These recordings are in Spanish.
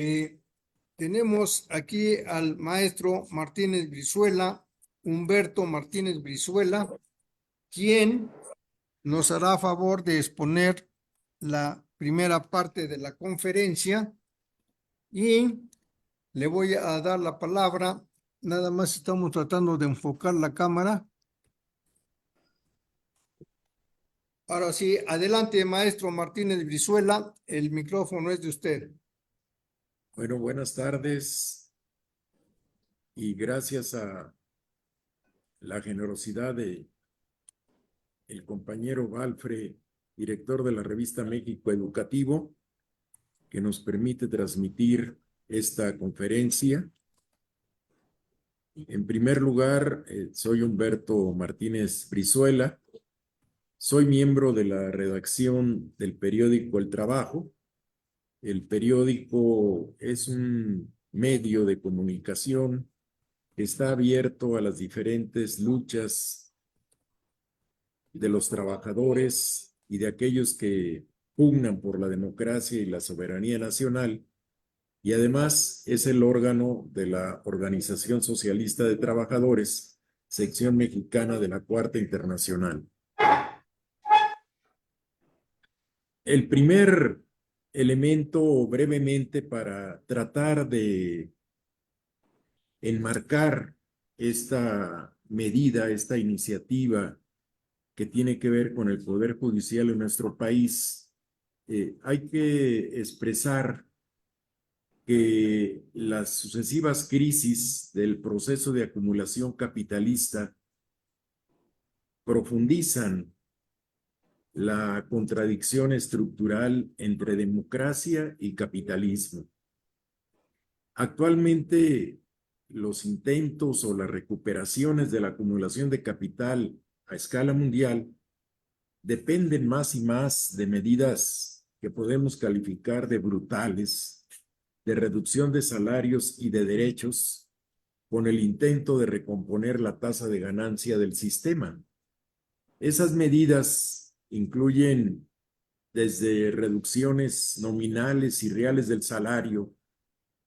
Eh, Tenemos aquí al maestro Martínez Brizuela, Humberto Martínez Brizuela, quien nos hará favor de exponer la primera parte de la conferencia y le voy a dar la palabra. Nada más estamos tratando de enfocar la cámara. Ahora sí, adelante, maestro Martínez Brizuela, el micrófono es de usted. Bueno, buenas tardes y gracias a la generosidad de el compañero Valfre, director de la revista México Educativo, que nos permite transmitir esta conferencia. En primer lugar, soy Humberto Martínez Brizuela, soy miembro de la redacción del periódico El Trabajo. El periódico es un medio de comunicación que está abierto a las diferentes luchas de los trabajadores y de aquellos que pugnan por la democracia y la soberanía nacional, y además es el órgano de la Organización Socialista de Trabajadores, sección mexicana de la Cuarta Internacional. El primer elemento, brevemente, para tratar de enmarcar esta medida, esta iniciativa que tiene que ver con el Poder Judicial en nuestro país, hay que expresar que las sucesivas crisis del proceso de acumulación capitalista profundizan la contradicción estructural entre democracia y capitalismo. Actualmente, los intentos o las recuperaciones de la acumulación de capital a escala mundial dependen más y más de medidas que podemos calificar de brutales, de reducción de salarios y de derechos, con el intento de recomponer la tasa de ganancia del sistema. Esas medidas incluyen desde reducciones nominales y reales del salario,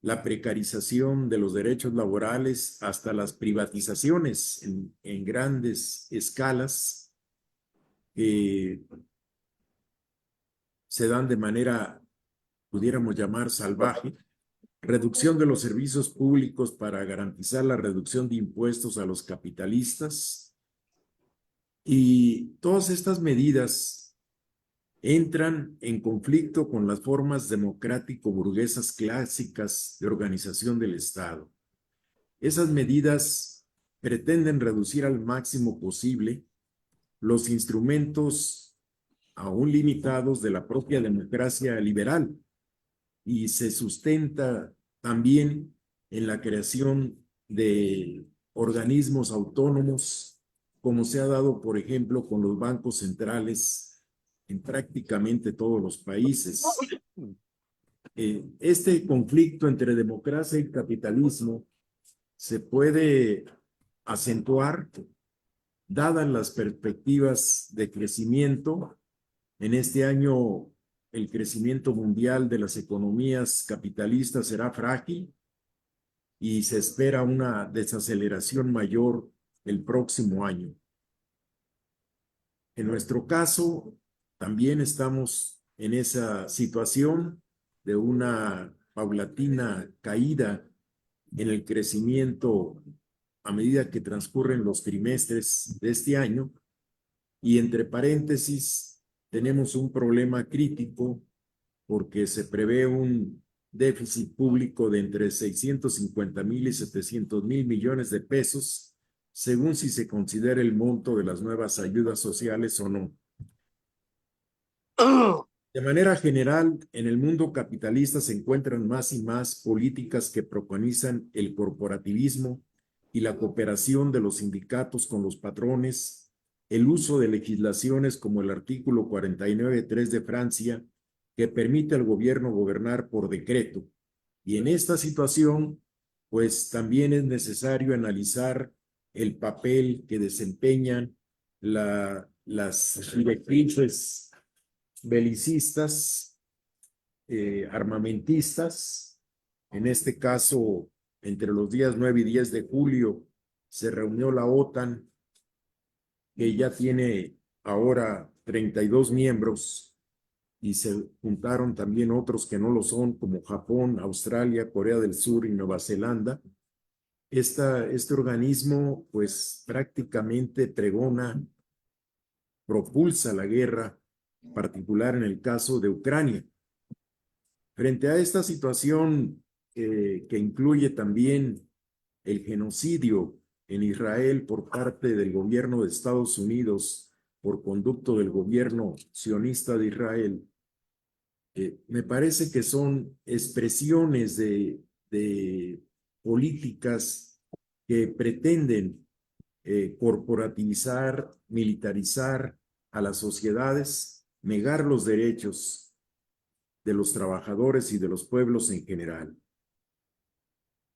la precarización de los derechos laborales, hasta las privatizaciones en grandes escalas que se dan de manera, pudiéramos llamar, salvaje, reducción de los servicios públicos para garantizar la reducción de impuestos a los capitalistas, y todas estas medidas entran en conflicto con las formas democrático-burguesas clásicas de organización del Estado. Esas medidas pretenden reducir al máximo posible los instrumentos aún limitados de la propia democracia liberal, y se sustenta también en la creación de organismos autónomos, como se ha dado, por ejemplo, con los bancos centrales en prácticamente todos los países. Este conflicto entre democracia y capitalismo se puede acentuar dadas las perspectivas de crecimiento. En este año, el crecimiento mundial de las economías capitalistas será frágil y se espera una desaceleración mayor el próximo año. En nuestro caso, también estamos en esa situación de una paulatina caída en el crecimiento a medida que transcurren los trimestres de este año, y entre paréntesis tenemos un problema crítico porque se prevé un déficit público de entre 650,000 y 700,000 millones de pesos, según si se considera el monto de las nuevas ayudas sociales o no. De manera general, en el mundo capitalista se encuentran más y más políticas que preconizan el corporativismo y la cooperación de los sindicatos con los patrones, el uso de legislaciones como el artículo 49.3 de Francia, que permite al gobierno gobernar por decreto. Y en esta situación, pues también es necesario analizar el papel que desempeñan las directrices belicistas, armamentistas, En este caso, entre los días 9 y 10 de julio, se reunió la OTAN, que ya tiene ahora 32 miembros, y se juntaron también otros que no lo son, como Japón, Australia, Corea del Sur y Nueva Zelanda. Este organismo, pues prácticamente pregona, propulsa la guerra, particular en el caso de Ucrania. Frente a esta situación que incluye también el genocidio en Israel por parte del gobierno de Estados Unidos por conducto del gobierno sionista de Israel, me parece que son expresiones de políticas que pretenden corporativizar, militarizar a las sociedades, negar los derechos de los trabajadores y de los pueblos en general.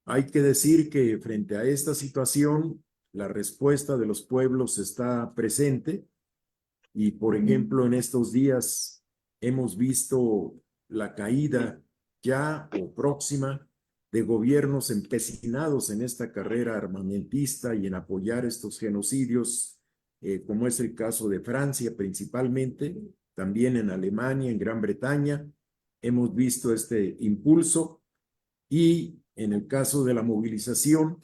Hay que decir que frente a esta situación, la respuesta de los pueblos está presente y, por ejemplo, en estos días hemos visto la caída ya o próxima de gobiernos empecinados en esta carrera armamentista y en apoyar estos genocidios, como es el caso de Francia principalmente, también en Alemania, en Gran Bretaña. Hemos visto este impulso y en el caso de la movilización,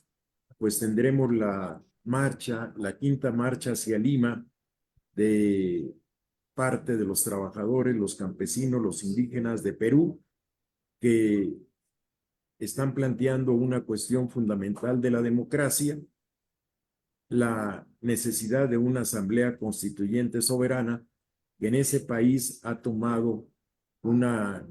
pues tendremos la marcha, la quinta marcha hacia Lima de parte de los trabajadores, los campesinos, los indígenas de Perú, que están planteando una cuestión fundamental de la democracia, la necesidad de una asamblea constituyente soberana, que en ese país ha tomado una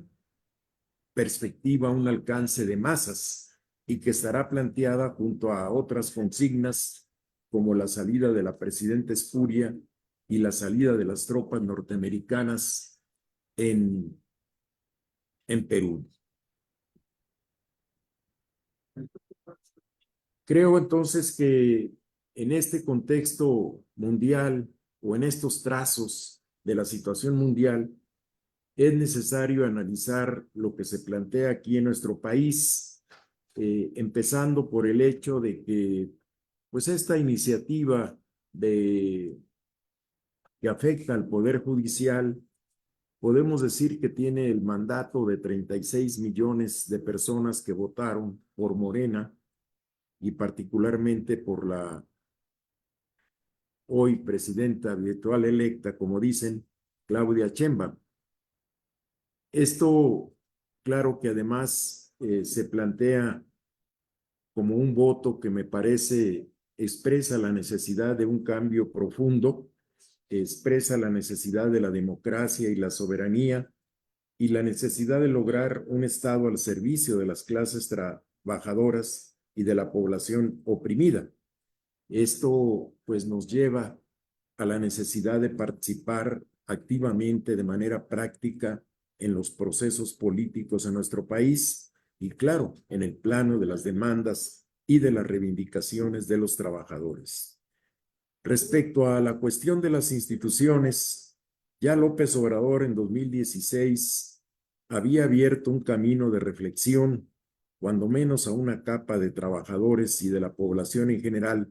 perspectiva, un alcance de masas y que estará planteada junto a otras consignas como la salida de la presidenta Espuria y la salida de las tropas norteamericanas en Perú. Creo entonces que en este contexto mundial o en estos trazos de la situación mundial, es necesario analizar lo que se plantea aquí en nuestro país, empezando por el hecho de que, pues, esta iniciativa que afecta al Poder Judicial, podemos decir que tiene el mandato de 36 millones de personas que votaron por Morena y particularmente por la hoy presidenta virtual electa, como dicen, Claudia Sheinbaum. Esto, claro que además se plantea como un voto que me parece expresa la necesidad de un cambio profundo, expresa la necesidad de la democracia y la soberanía y la necesidad de lograr un Estado al servicio de las clases trabajadoras y de la población oprimida. Esto pues nos lleva a la necesidad de participar activamente de manera práctica en los procesos políticos en nuestro país y, claro, en el plano de las demandas y de las reivindicaciones de los trabajadores. Respecto a la cuestión de las instituciones, ya López Obrador en 2016 había abierto un camino de reflexión, cuando menos a una capa de trabajadores y de la población en general,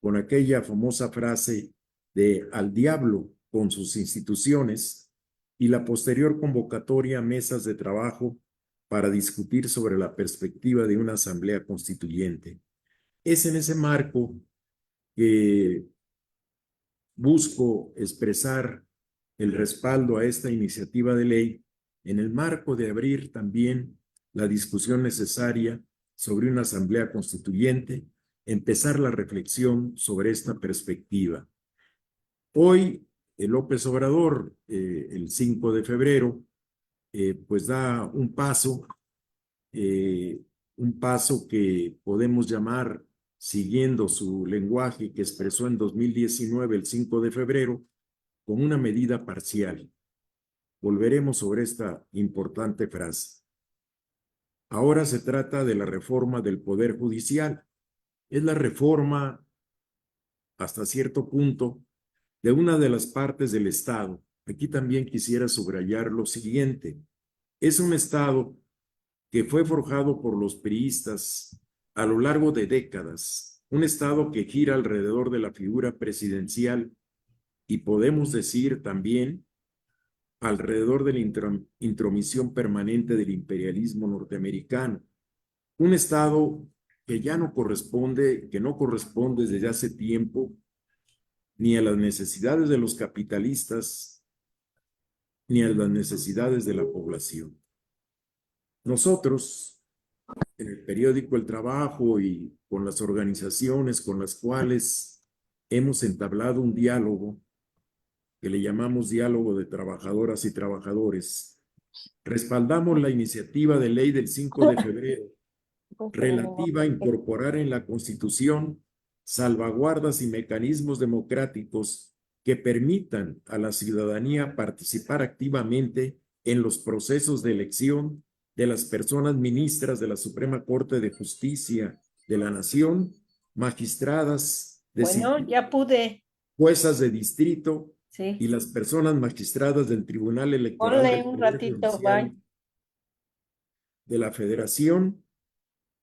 con aquella famosa frase de al diablo con sus instituciones y la posterior convocatoria a mesas de trabajo para discutir sobre la perspectiva de una asamblea constituyente. Es en ese marco que busco expresar el respaldo a esta iniciativa de ley en el marco de abrir también la discusión necesaria sobre una asamblea constituyente, empezar la reflexión sobre esta perspectiva. Hoy, López Obrador, el 5 de febrero, pues da un paso que podemos llamar, siguiendo su lenguaje que expresó en 2019, el 5 de febrero, con una medida parcial. Volveremos sobre esta importante frase. Ahora se trata de la reforma del Poder Judicial. Es la reforma, hasta cierto punto, de una de las partes del Estado. Aquí también quisiera subrayar lo siguiente. Es un Estado que fue forjado por los priistas a lo largo de décadas, un Estado que gira alrededor de la figura presidencial y podemos decir también alrededor de la intromisión permanente del imperialismo norteamericano. Un Estado que ya no corresponde, que no corresponde desde hace tiempo ni a las necesidades de los capitalistas, ni a las necesidades de la población. Nosotros, en el periódico El Trabajo y con las organizaciones con las cuales hemos entablado un diálogo, que le llamamos diálogo de trabajadoras y trabajadores, respaldamos la iniciativa de ley del 5 de febrero relativa a incorporar en la Constitución salvaguardas y mecanismos democráticos que permitan a la ciudadanía participar activamente en los procesos de elección de las personas ministras de la Suprema Corte de Justicia de la Nación, magistradas, Bueno, ya pude. juezas de distrito Sí. y las personas magistradas del Tribunal Electoral Ponle del un Poder ratito, Judicial bye. de la Federación,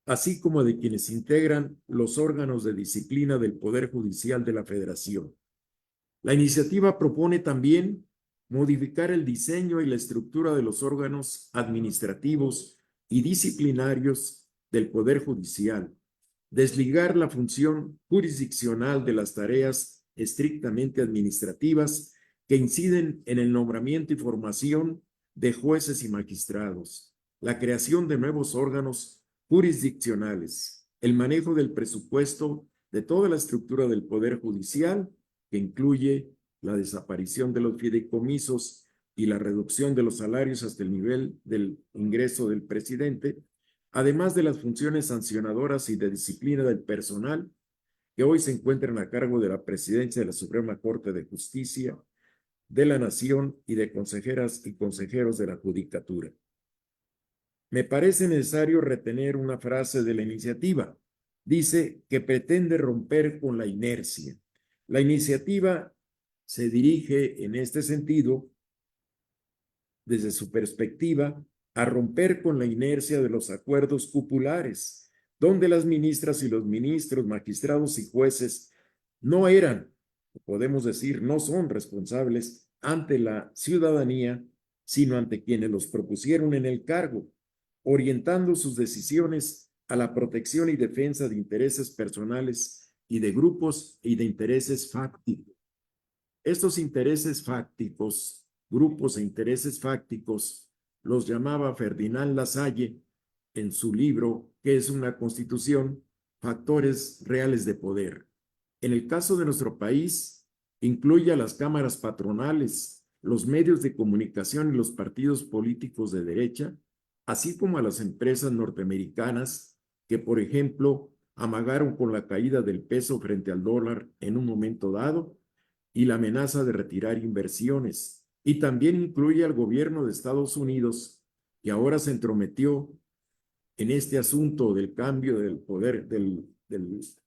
así como de quienes integran los órganos de disciplina del Poder Judicial de la Federación. La iniciativa propone también modificar el diseño y la estructura de los órganos administrativos y disciplinarios del Poder Judicial, desligar la función jurisdiccional de las tareas estrictamente administrativas que inciden en el nombramiento y formación de jueces y magistrados, la creación de nuevos órganos jurisdiccionales, el manejo del presupuesto de toda la estructura del Poder Judicial, que incluye la desaparición de los fideicomisos y la reducción de los salarios hasta el nivel del ingreso del presidente, además de las funciones sancionadoras y de disciplina del personal que hoy se encuentran a cargo de la presidencia de la Suprema Corte de Justicia de la Nación y de consejeras y consejeros de la Judicatura. Me parece necesario retener una frase de la iniciativa. Dice que pretende romper con la inercia. La iniciativa se dirige en este sentido, desde su perspectiva, a romper con la inercia de los acuerdos cupulares, donde las ministras y los ministros, magistrados y jueces no eran, podemos decir, no son responsables ante la ciudadanía, sino ante quienes los propusieron en el cargo, orientando sus decisiones a la protección y defensa de intereses personales y de grupos y de intereses fácticos. Estos intereses fácticos, grupos e intereses fácticos, los llamaba Ferdinand Lasalle en su libro ¿Qué es una constitución? Factores reales de poder. En el caso de nuestro país, incluye a las cámaras patronales, los medios de comunicación y los partidos políticos de derecha, así como a las empresas norteamericanas que, por ejemplo, amagaron con la caída del peso frente al dólar en un momento dado y la amenaza de retirar inversiones. Y también incluye al gobierno de Estados Unidos, que ahora se entrometió en este asunto del cambio del poder, de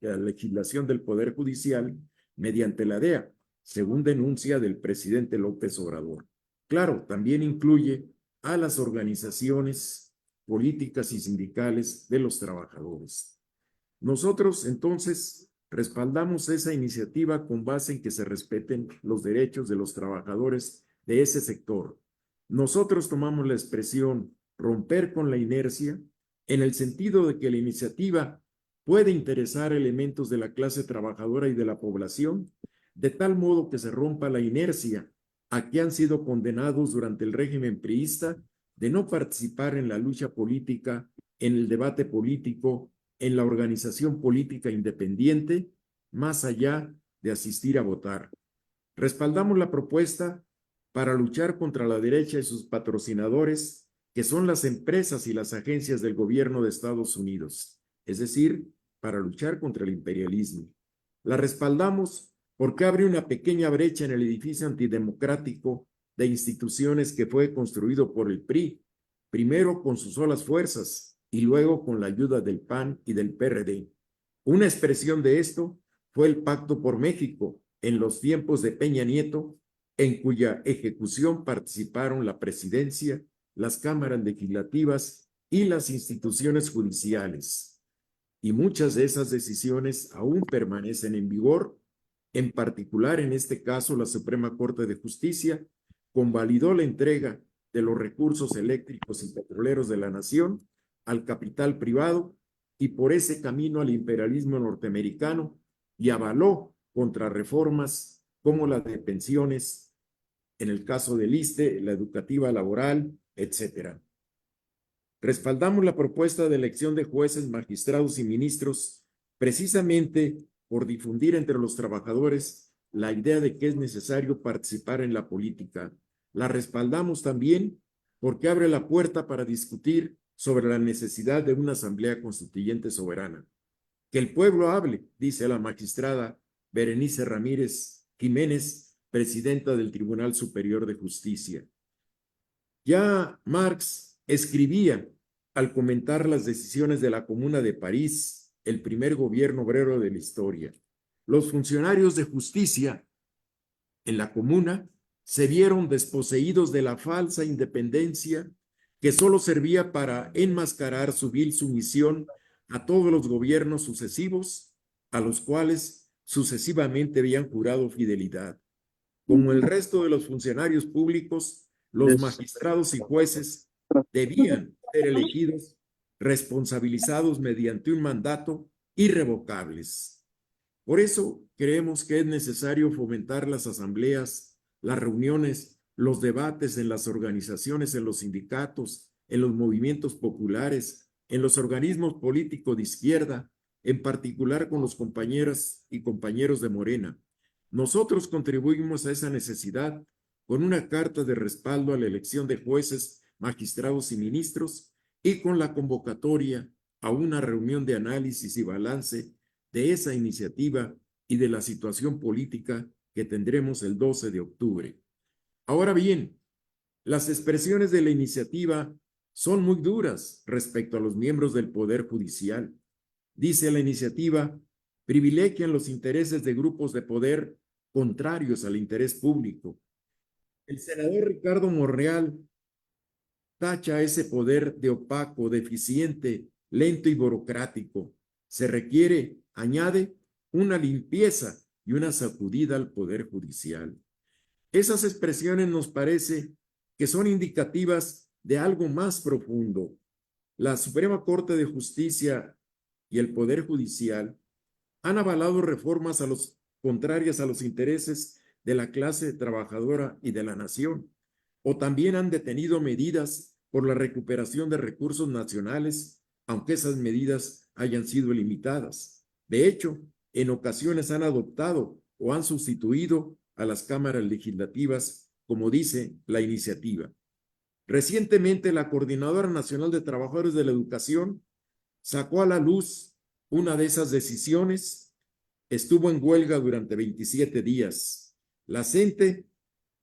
la legislación del Poder Judicial mediante la DEA, según denuncia del presidente López Obrador. Claro, también incluye a las organizaciones políticas y sindicales de los trabajadores. Nosotros, entonces, respaldamos esa iniciativa con base en que se respeten los derechos de los trabajadores de ese sector. Nosotros tomamos la expresión romper con la inercia en el sentido de que la iniciativa puede interesar elementos de la clase trabajadora y de la población, de tal modo que se rompa la inercia a que han sido condenados durante el régimen priista de no participar en la lucha política, en el debate político, en la organización política independiente, más allá de asistir a votar. Respaldamos la propuesta para luchar contra la derecha y sus patrocinadores, que son las empresas y las agencias del gobierno de Estados Unidos, es decir, para luchar contra el imperialismo. La respaldamos porque abre una pequeña brecha en el edificio antidemocrático de instituciones que fue construido por el PRI, primero con sus solas fuerzas y luego con la ayuda del PAN y del PRD. Una expresión de esto fue el Pacto por México en los tiempos de Peña Nieto, en cuya ejecución participaron la presidencia, las cámaras legislativas y las instituciones judiciales. Y muchas de esas decisiones aún permanecen en vigor. En particular, en este caso, la Suprema Corte de Justicia convalidó la entrega de los recursos eléctricos y petroleros de la nación al capital privado y por ese camino al imperialismo norteamericano, y avaló contrarreformas como la de pensiones, en el caso del ISSSTE, la educativa laboral, etcétera. Respaldamos la propuesta de elección de jueces, magistrados y ministros precisamente por difundir entre los trabajadores la idea de que es necesario participar en la política. La respaldamos también porque abre la puerta para discutir sobre la necesidad de una asamblea constituyente soberana. Que el pueblo hable, dice la magistrada Berenice Ramírez Jiménez, presidenta del Tribunal Superior de Justicia. Ya Marx escribía al comentar las decisiones de la Comuna de París, el primer gobierno obrero de la historia. Los funcionarios de justicia en la Comuna se vieron desposeídos de la falsa independencia que solo servía para enmascarar su vil sumisión a todos los gobiernos sucesivos, a los cuales sucesivamente habían jurado fidelidad. Como el resto de los funcionarios públicos, los magistrados y jueces debían ser elegidos, responsabilizados mediante un mandato irrevocables. Por eso creemos que es necesario fomentar las asambleas, las reuniones, los debates en las organizaciones, en los sindicatos, en los movimientos populares, en los organismos políticos de izquierda, en particular con los compañeras y compañeros de Morena. Nosotros contribuimos a esa necesidad con una carta de respaldo a la elección de jueces, magistrados y ministros y con la convocatoria a una reunión de análisis y balance de esa iniciativa y de la situación política que tendremos el 12 de octubre. Ahora bien, las expresiones de la iniciativa son muy duras respecto a los miembros del Poder Judicial. Dice la iniciativa, privilegian los intereses de grupos de poder contrarios al interés público. El senador Ricardo Monreal tacha ese poder de opaco, deficiente, lento y burocrático. Se requiere, añade, una limpieza y una sacudida al Poder Judicial. Esas expresiones nos parece que son indicativas de algo más profundo. La Suprema Corte de Justicia y el Poder Judicial han avalado reformas contrarias a los intereses de la clase trabajadora y de la nación, o también han detenido medidas por la recuperación de recursos nacionales, aunque esas medidas hayan sido limitadas. De hecho, en ocasiones han adoptado o han sustituido a las cámaras legislativas, como dice la iniciativa. Recientemente, la Coordinadora Nacional de Trabajadores de la Educación sacó a la luz una de esas decisiones. Estuvo en huelga durante 27 días. La CENTE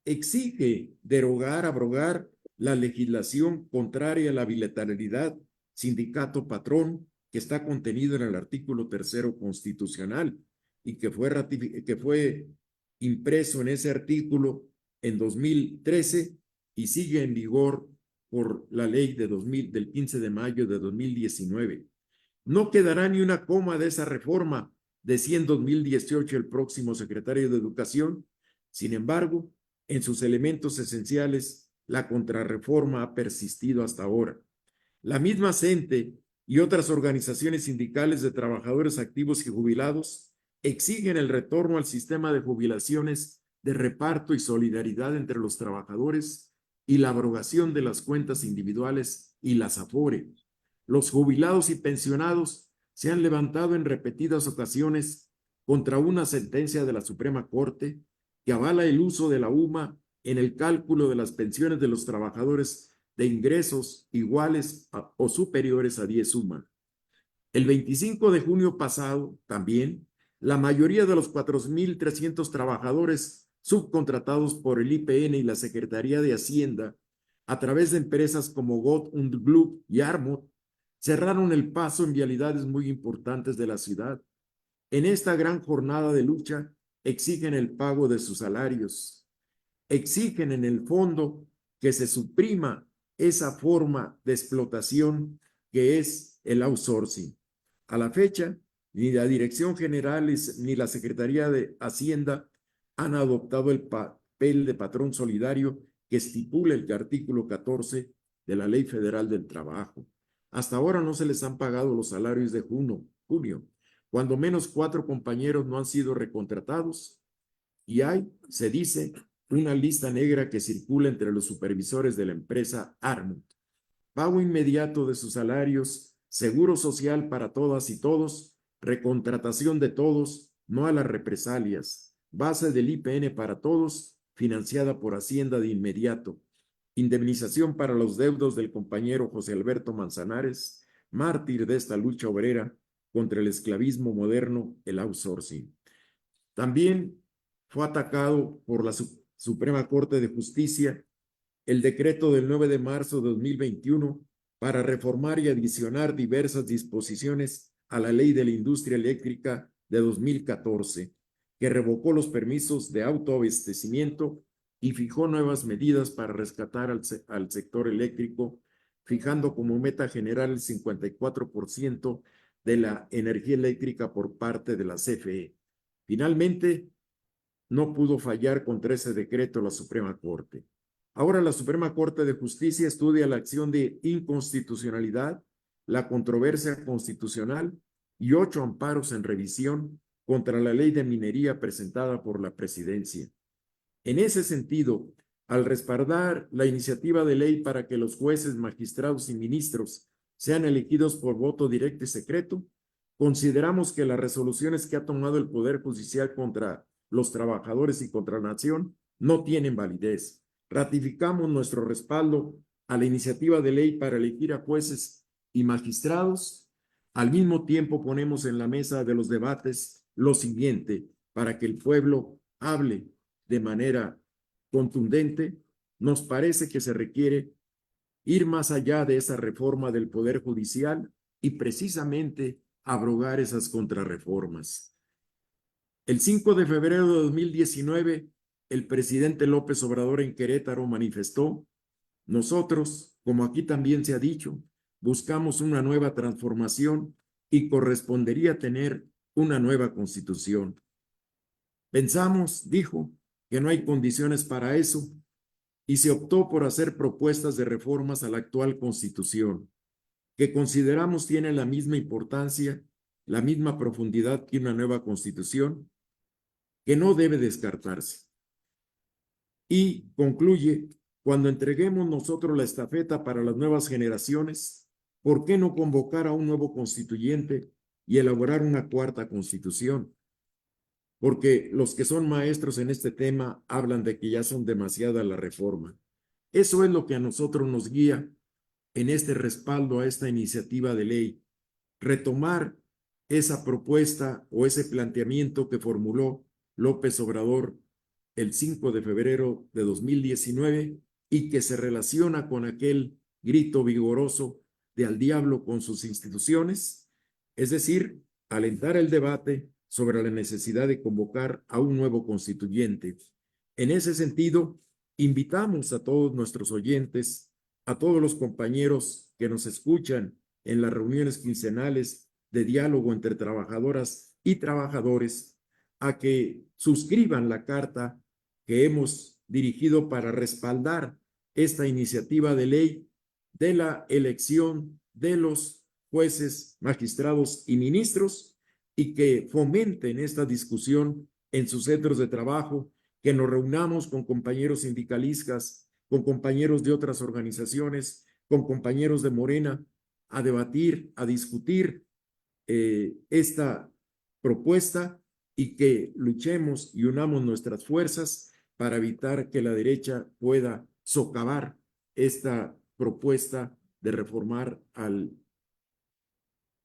exige derogar, abrogar la legislación contraria a la bilateralidad sindicato-patrón que está contenido en el artículo 3º constitucional y que fue impreso en ese artículo en 2013 y sigue en vigor por la ley del 15 de mayo de 2019. No quedará ni una coma de esa reforma, decía en 2018 el próximo secretario de Educación. Sin embargo, en sus elementos esenciales, la contrarreforma ha persistido hasta ahora. La misma CENTE y otras organizaciones sindicales de trabajadores activos y jubilados exigen el retorno al sistema de jubilaciones de reparto y solidaridad entre los trabajadores y la abrogación de las cuentas individuales y las AFORE. Los jubilados y pensionados se han levantado en repetidas ocasiones contra una sentencia de la Suprema Corte que avala el uso de la UMA en el cálculo de las pensiones de los trabajadores de ingresos iguales o superiores a 10 UMA. El 25 de junio pasado, también, la mayoría de los 4,300 trabajadores subcontratados por el IPN y la Secretaría de Hacienda, a través de empresas como Gott und Gluck y Armut, cerraron el paso en vialidades muy importantes de la ciudad. En esta gran jornada de lucha, exigen el pago de sus salarios. Exigen en el fondo que se suprima esa forma de explotación que es el outsourcing. A la fecha, ni la Dirección General ni la Secretaría de Hacienda han adoptado el papel de patrón solidario que estipula el artículo 14 de la Ley Federal del Trabajo. Hasta ahora no se les han pagado los salarios de junio. Cuando menos 4 compañeros no han sido recontratados y hay, se dice, una lista negra que circula entre los supervisores de la empresa Armut. Pago inmediato de sus salarios, seguro social para todas y todos, recontratación de todos, no a las represalias, base del IPN para todos, financiada por Hacienda de inmediato, indemnización para los deudos del compañero José Alberto Manzanares, mártir de esta lucha obrera contra el esclavismo moderno, el outsourcing. También fue atacado por la Suprema Corte de Justicia el decreto del 9 de marzo de 2021 para reformar y adicionar diversas disposiciones a la Ley de la Industria Eléctrica de 2014, que revocó los permisos de autoabastecimiento y fijó nuevas medidas para rescatar al sector eléctrico, fijando como meta general el 54% de la energía eléctrica por parte de la CFE. Finalmente, no pudo fallar contra ese decreto la Suprema Corte. Ahora la Suprema Corte de Justicia estudia la acción de inconstitucionalidad, la controversia constitucional y 8 amparos en revisión contra la ley de minería presentada por la Presidencia. En ese sentido, al respaldar la iniciativa de ley para que los jueces, magistrados y ministros sean elegidos por voto directo y secreto, consideramos que las resoluciones que ha tomado el Poder Judicial contra los trabajadores y contra la nación no tienen validez. Ratificamos nuestro respaldo a la iniciativa de ley para elegir a jueces y magistrados. Al mismo tiempo ponemos en la mesa de los debates lo siguiente, para que el pueblo hable de manera contundente. Nos parece que se requiere ir más allá de esa reforma del Poder Judicial y precisamente abrogar esas contrarreformas. El 5 de febrero de 2019, el presidente López Obrador en Querétaro manifestó: nosotros, como aquí también se ha dicho, buscamos una nueva transformación y correspondería tener una nueva constitución. Pensamos, dijo, que no hay condiciones para eso y se optó por hacer propuestas de reformas a la actual constitución, que consideramos tienen la misma importancia, la misma profundidad que una nueva constitución, que no debe descartarse. Y concluye: cuando entreguemos nosotros la estafeta para las nuevas generaciones, ¿por qué no convocar a un nuevo constituyente y elaborar una cuarta constitución? Porque los que son maestros en este tema hablan de que ya son demasiadas las reformas. Eso es lo que a nosotros nos guía en este respaldo a esta iniciativa de ley, retomar esa propuesta o ese planteamiento que formuló López Obrador el 5 de febrero de 2019 y que se relaciona con aquel grito vigoroso de al diablo con sus instituciones, es decir, alentar el debate sobre la necesidad de convocar a un nuevo constituyente. En ese sentido, invitamos a todos nuestros oyentes, a todos los compañeros que nos escuchan en las reuniones quincenales de diálogo entre trabajadoras y trabajadores, a que suscriban la carta que hemos dirigido para respaldar esta iniciativa de ley de la elección de los jueces, magistrados y ministros, y que fomenten esta discusión en sus centros de trabajo, que nos reunamos con compañeros sindicalistas, con compañeros de otras organizaciones, con compañeros de Morena, a debatir, a discutir esta propuesta y que luchemos y unamos nuestras fuerzas para evitar que la derecha pueda socavar esta propuesta de reformar al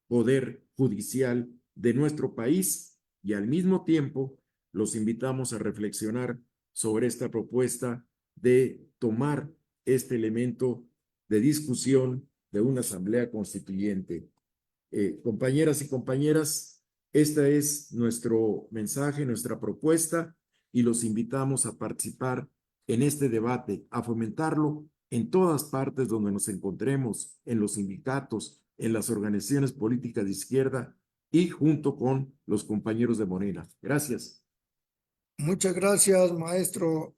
Poder Judicial de nuestro país, y al mismo tiempo los invitamos a reflexionar sobre esta propuesta de tomar este elemento de discusión de una asamblea constituyente. Compañeras y compañeras, este es nuestro mensaje, nuestra propuesta, y los invitamos a participar en este debate, a fomentarlo en todas partes donde nos encontremos, en los sindicatos, en las organizaciones políticas de izquierda y junto con los compañeros de Morena. Gracias. Muchas gracias, maestro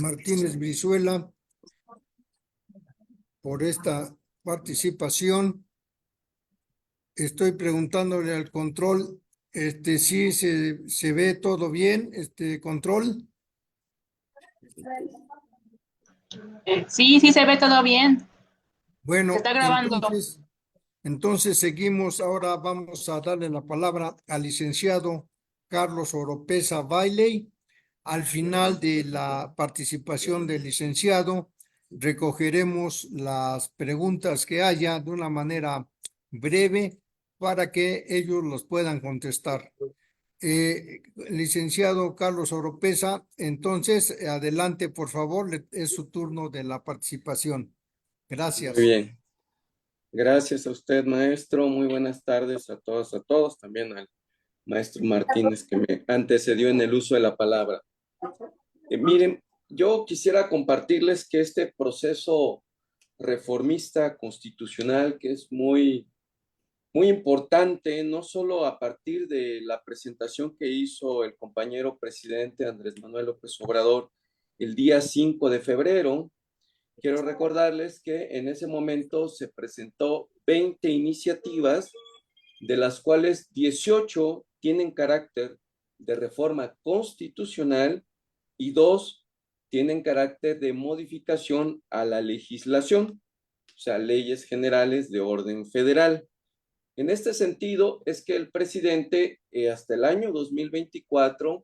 Martínez Brizuela, por esta participación. Estoy preguntándole al control, si se ve todo bien, control. Sí, sí se ve todo bien. Se Bueno, está grabando. entonces seguimos. Ahora vamos a darle la palabra al licenciado Carlos Oropesa Bailey. Al final de la participación del licenciado, recogeremos las preguntas que haya de una manera breve para que ellos los puedan contestar. Licenciado Carlos Oropesa, entonces adelante, por favor, es su turno de la participación. Gracias. Muy bien. Gracias a usted, maestro. Muy buenas tardes a todos, también al maestro Martínez que me antecedió en el uso de la palabra. Miren, yo quisiera compartirles que este proceso reformista constitucional, que es muy importante, no solo a partir de la presentación que hizo el compañero presidente Andrés Manuel López Obrador el día 5 de febrero, quiero recordarles que en ese momento se presentó 20 iniciativas, de las cuales 18 tienen carácter de reforma constitucional y 2 tienen carácter de modificación a la legislación, o sea, leyes generales de orden federal. En este sentido, es que el presidente hasta el año 2024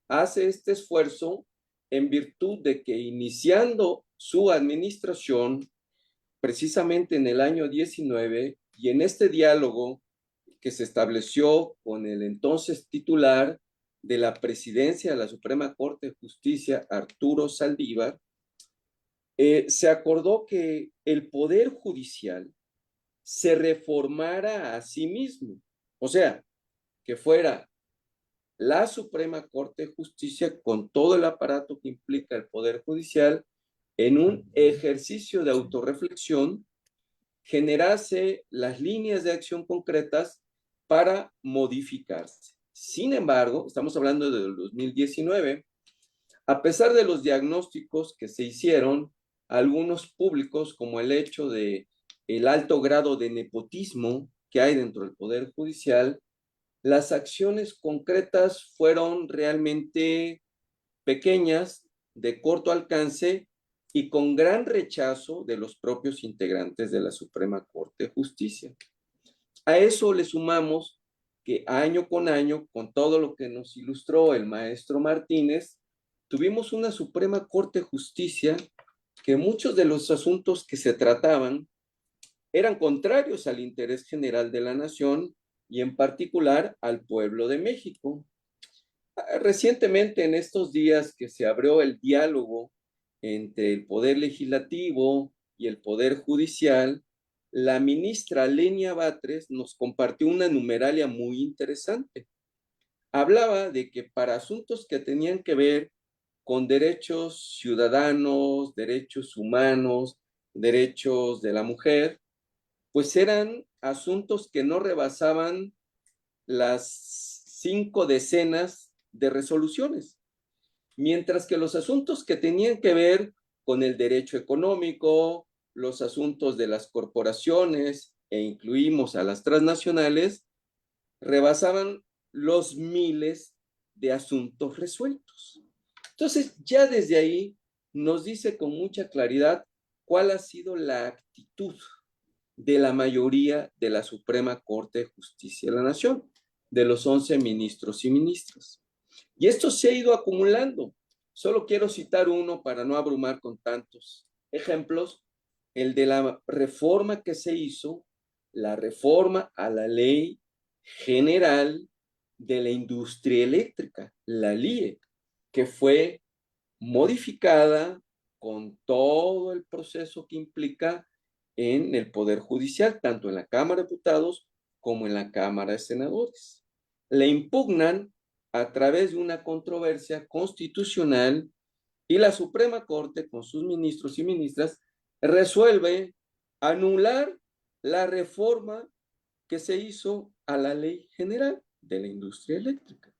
hace este esfuerzo en virtud de que iniciando su administración, precisamente en el año 19, y en este diálogo que se estableció con el entonces titular de la presidencia de la Suprema Corte de Justicia, Arturo Saldívar, se acordó que el Poder Judicial se reformara a sí mismo, o sea, que fuera la Suprema Corte de Justicia, con todo el aparato que implica el Poder Judicial, en un ejercicio de autorreflexión, generase las líneas de acción concretas para modificarse. Sin embargo, estamos hablando del 2019, a pesar de los diagnósticos que se hicieron, algunos públicos, como el hecho de el alto grado de nepotismo que hay dentro del Poder Judicial, las acciones concretas fueron realmente pequeñas, de corto alcance y con gran rechazo de los propios integrantes de la Suprema Corte de Justicia. A eso le sumamos que año, con todo lo que nos ilustró el maestro Martínez, tuvimos una Suprema Corte de Justicia que muchos de los asuntos que se trataban eran contrarios al interés general de la nación y en particular al pueblo de México. Recientemente, en estos días que se abrió el diálogo entre el Poder Legislativo y el Poder Judicial, la ministra Lenia Batres nos compartió una numeralia muy interesante. Hablaba de que para asuntos que tenían que ver con derechos ciudadanos, derechos humanos, derechos de la mujer, pues eran asuntos que no rebasaban las 5 decenas de resoluciones, mientras que los asuntos que tenían que ver con el derecho económico, los asuntos de las corporaciones e incluimos a las transnacionales, rebasaban los miles de asuntos resueltos. Entonces, ya desde ahí nos dice con mucha claridad cuál ha sido la actitud de la mayoría de la Suprema Corte de Justicia de la Nación, de los 11 ministros y ministras. Y esto se ha ido acumulando. Solo quiero citar uno para no abrumar con tantos ejemplos, el de la reforma que se hizo, la reforma a la Ley General de la Industria Eléctrica, la LIE, que fue modificada con todo el proceso que implica en el Poder Judicial, tanto en la Cámara de Diputados como en la Cámara de Senadores. Le impugnan a través de una controversia constitucional Y la Suprema Corte, con sus ministros y ministras, resuelve anular la reforma que se hizo a la Ley General de la Industria Eléctrica.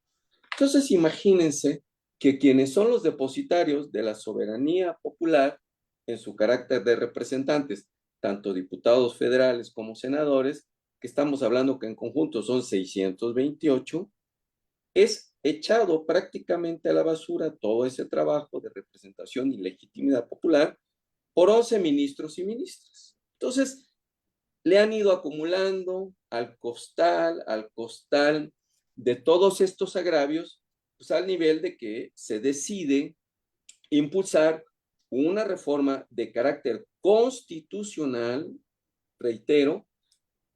Entonces, imagínense que quienes son los depositarios de la soberanía popular en su carácter de representantes, tanto diputados federales como senadores, que estamos hablando que en conjunto son 628, es echado prácticamente a la basura todo ese trabajo de representación y legitimidad popular por 11 ministros y ministras. Entonces, le han ido acumulando al costal de todos estos agravios, pues al nivel de que se decide impulsar una reforma de carácter constitucional, reitero,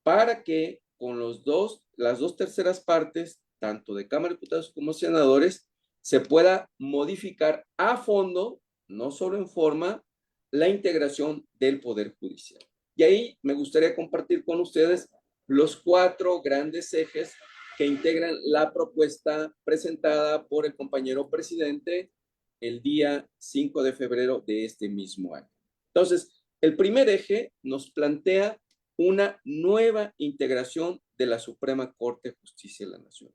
para que con las dos terceras partes, tanto de Cámara de Diputados como senadores, se pueda modificar a fondo, no solo en forma, la integración del Poder Judicial. Y ahí me gustaría compartir con ustedes los 4 grandes ejes que integran la propuesta presentada por el compañero presidente el día 5 de febrero de este mismo año. Entonces, el primer eje nos plantea una nueva integración de la Suprema Corte de Justicia de la Nación.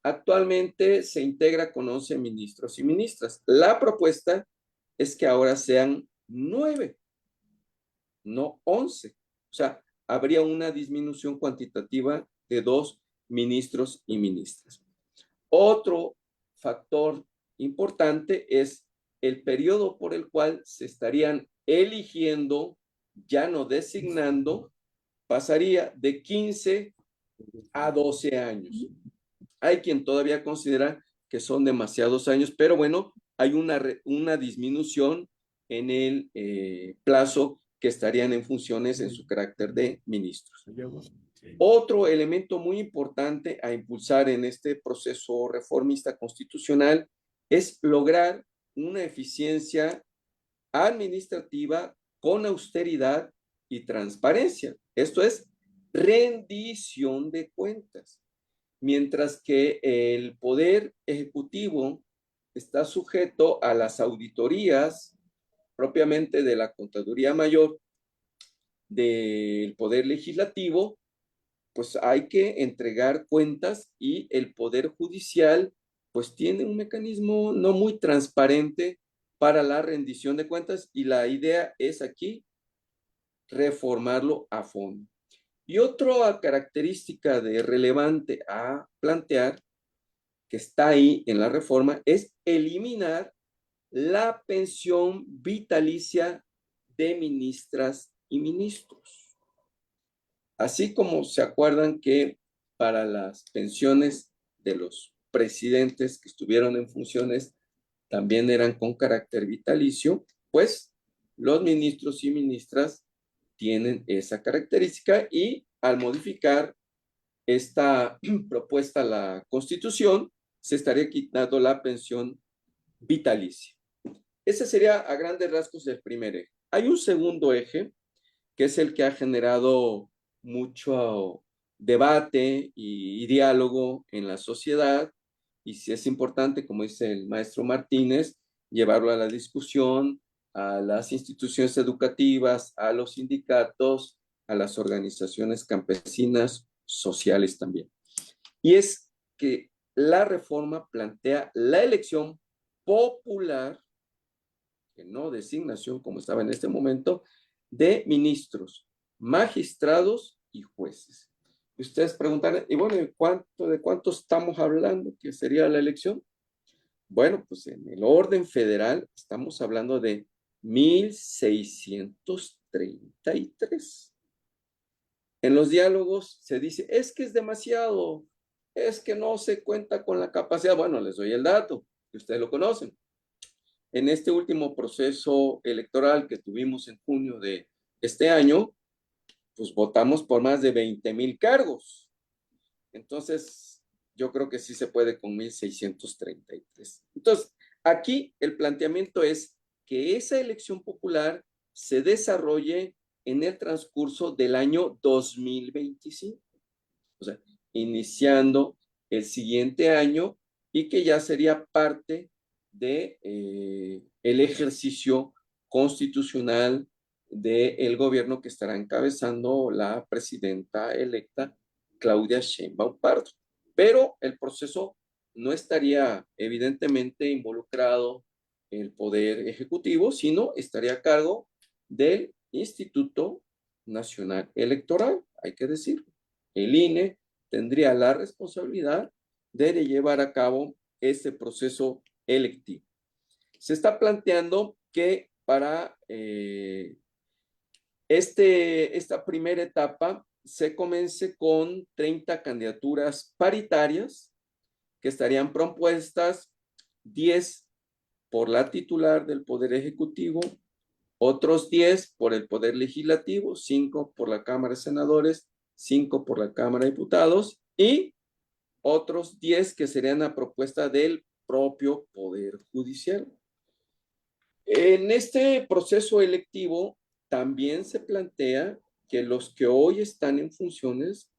Actualmente se integra con 11 ministros y ministras. La propuesta es que ahora sean 9, no 11. O sea, habría una disminución cuantitativa de 2 ministros y ministras. Otro factor importante es el periodo por el cual se estarían eligiendo, ya no designando, pasaría de 15 a 12 años. Hay quien todavía considera que son demasiados años, pero bueno, hay una disminución en el plazo que estarían en funciones en su carácter de ministros. Otro elemento muy importante a impulsar en este proceso reformista constitucional es lograr una eficiencia administrativa con austeridad y transparencia. Esto es rendición de cuentas. Mientras que el Poder Ejecutivo está sujeto a las auditorías propiamente de la Contaduría Mayor del Poder Legislativo, pues hay que entregar cuentas y el Poder Judicial pues tiene un mecanismo no muy transparente para la rendición de cuentas y la idea es aquí reformarlo a fondo. Y otra característica de relevante a plantear que está ahí en la reforma es eliminar la pensión vitalicia de ministras y ministros. Así como se acuerdan que para las pensiones de los presidentes que estuvieron en funciones también eran con carácter vitalicio, pues los ministros y ministras tienen esa característica y al modificar esta propuesta a la Constitución, se estaría quitando la pensión vitalicia. Ese sería a grandes rasgos el primer eje. Hay un segundo eje, que es el que ha generado mucho debate y diálogo en la sociedad, y si es importante, como dice el maestro Martínez, llevarlo a la discusión, a las instituciones educativas, a los sindicatos, a las organizaciones campesinas, sociales también. Y es que la reforma plantea la elección popular, que no designación como estaba en este momento, de ministros, magistrados y jueces. Ustedes preguntarán, y bueno, ¿de cuánto estamos hablando que sería la elección? Bueno, pues en el orden federal estamos hablando de 1,633. En los diálogos se dice, es que es demasiado, es que no se cuenta con la capacidad. Bueno, les doy el dato, que ustedes lo conocen. En este último proceso electoral que tuvimos en junio de este año, pues votamos por más de 20,000 cargos. Entonces, yo creo que sí se puede con 1,633. Entonces, aquí el planteamiento es que esa elección popular se desarrolle en el transcurso del año 2025. O sea, iniciando el siguiente año y que ya sería parte de el ejercicio constitucional del gobierno que estará encabezando la presidenta electa Claudia Sheinbaum Pardo. Pero el proceso no estaría evidentemente involucrado el Poder Ejecutivo, sino estaría a cargo del Instituto Nacional Electoral, hay que decirlo. El INE tendría la responsabilidad de llevar a cabo este proceso electivo. Se está planteando que para esta primera etapa se comience con 30 candidaturas paritarias que estarían propuestas, 10 por la titular del Poder Ejecutivo, otros 10 por el Poder Legislativo, 5 por la Cámara de Senadores, 5 por la Cámara de Diputados y otros 10 que serían a propuesta del propio Poder Judicial. En este proceso electivo también se plantea que los que hoy están en funciones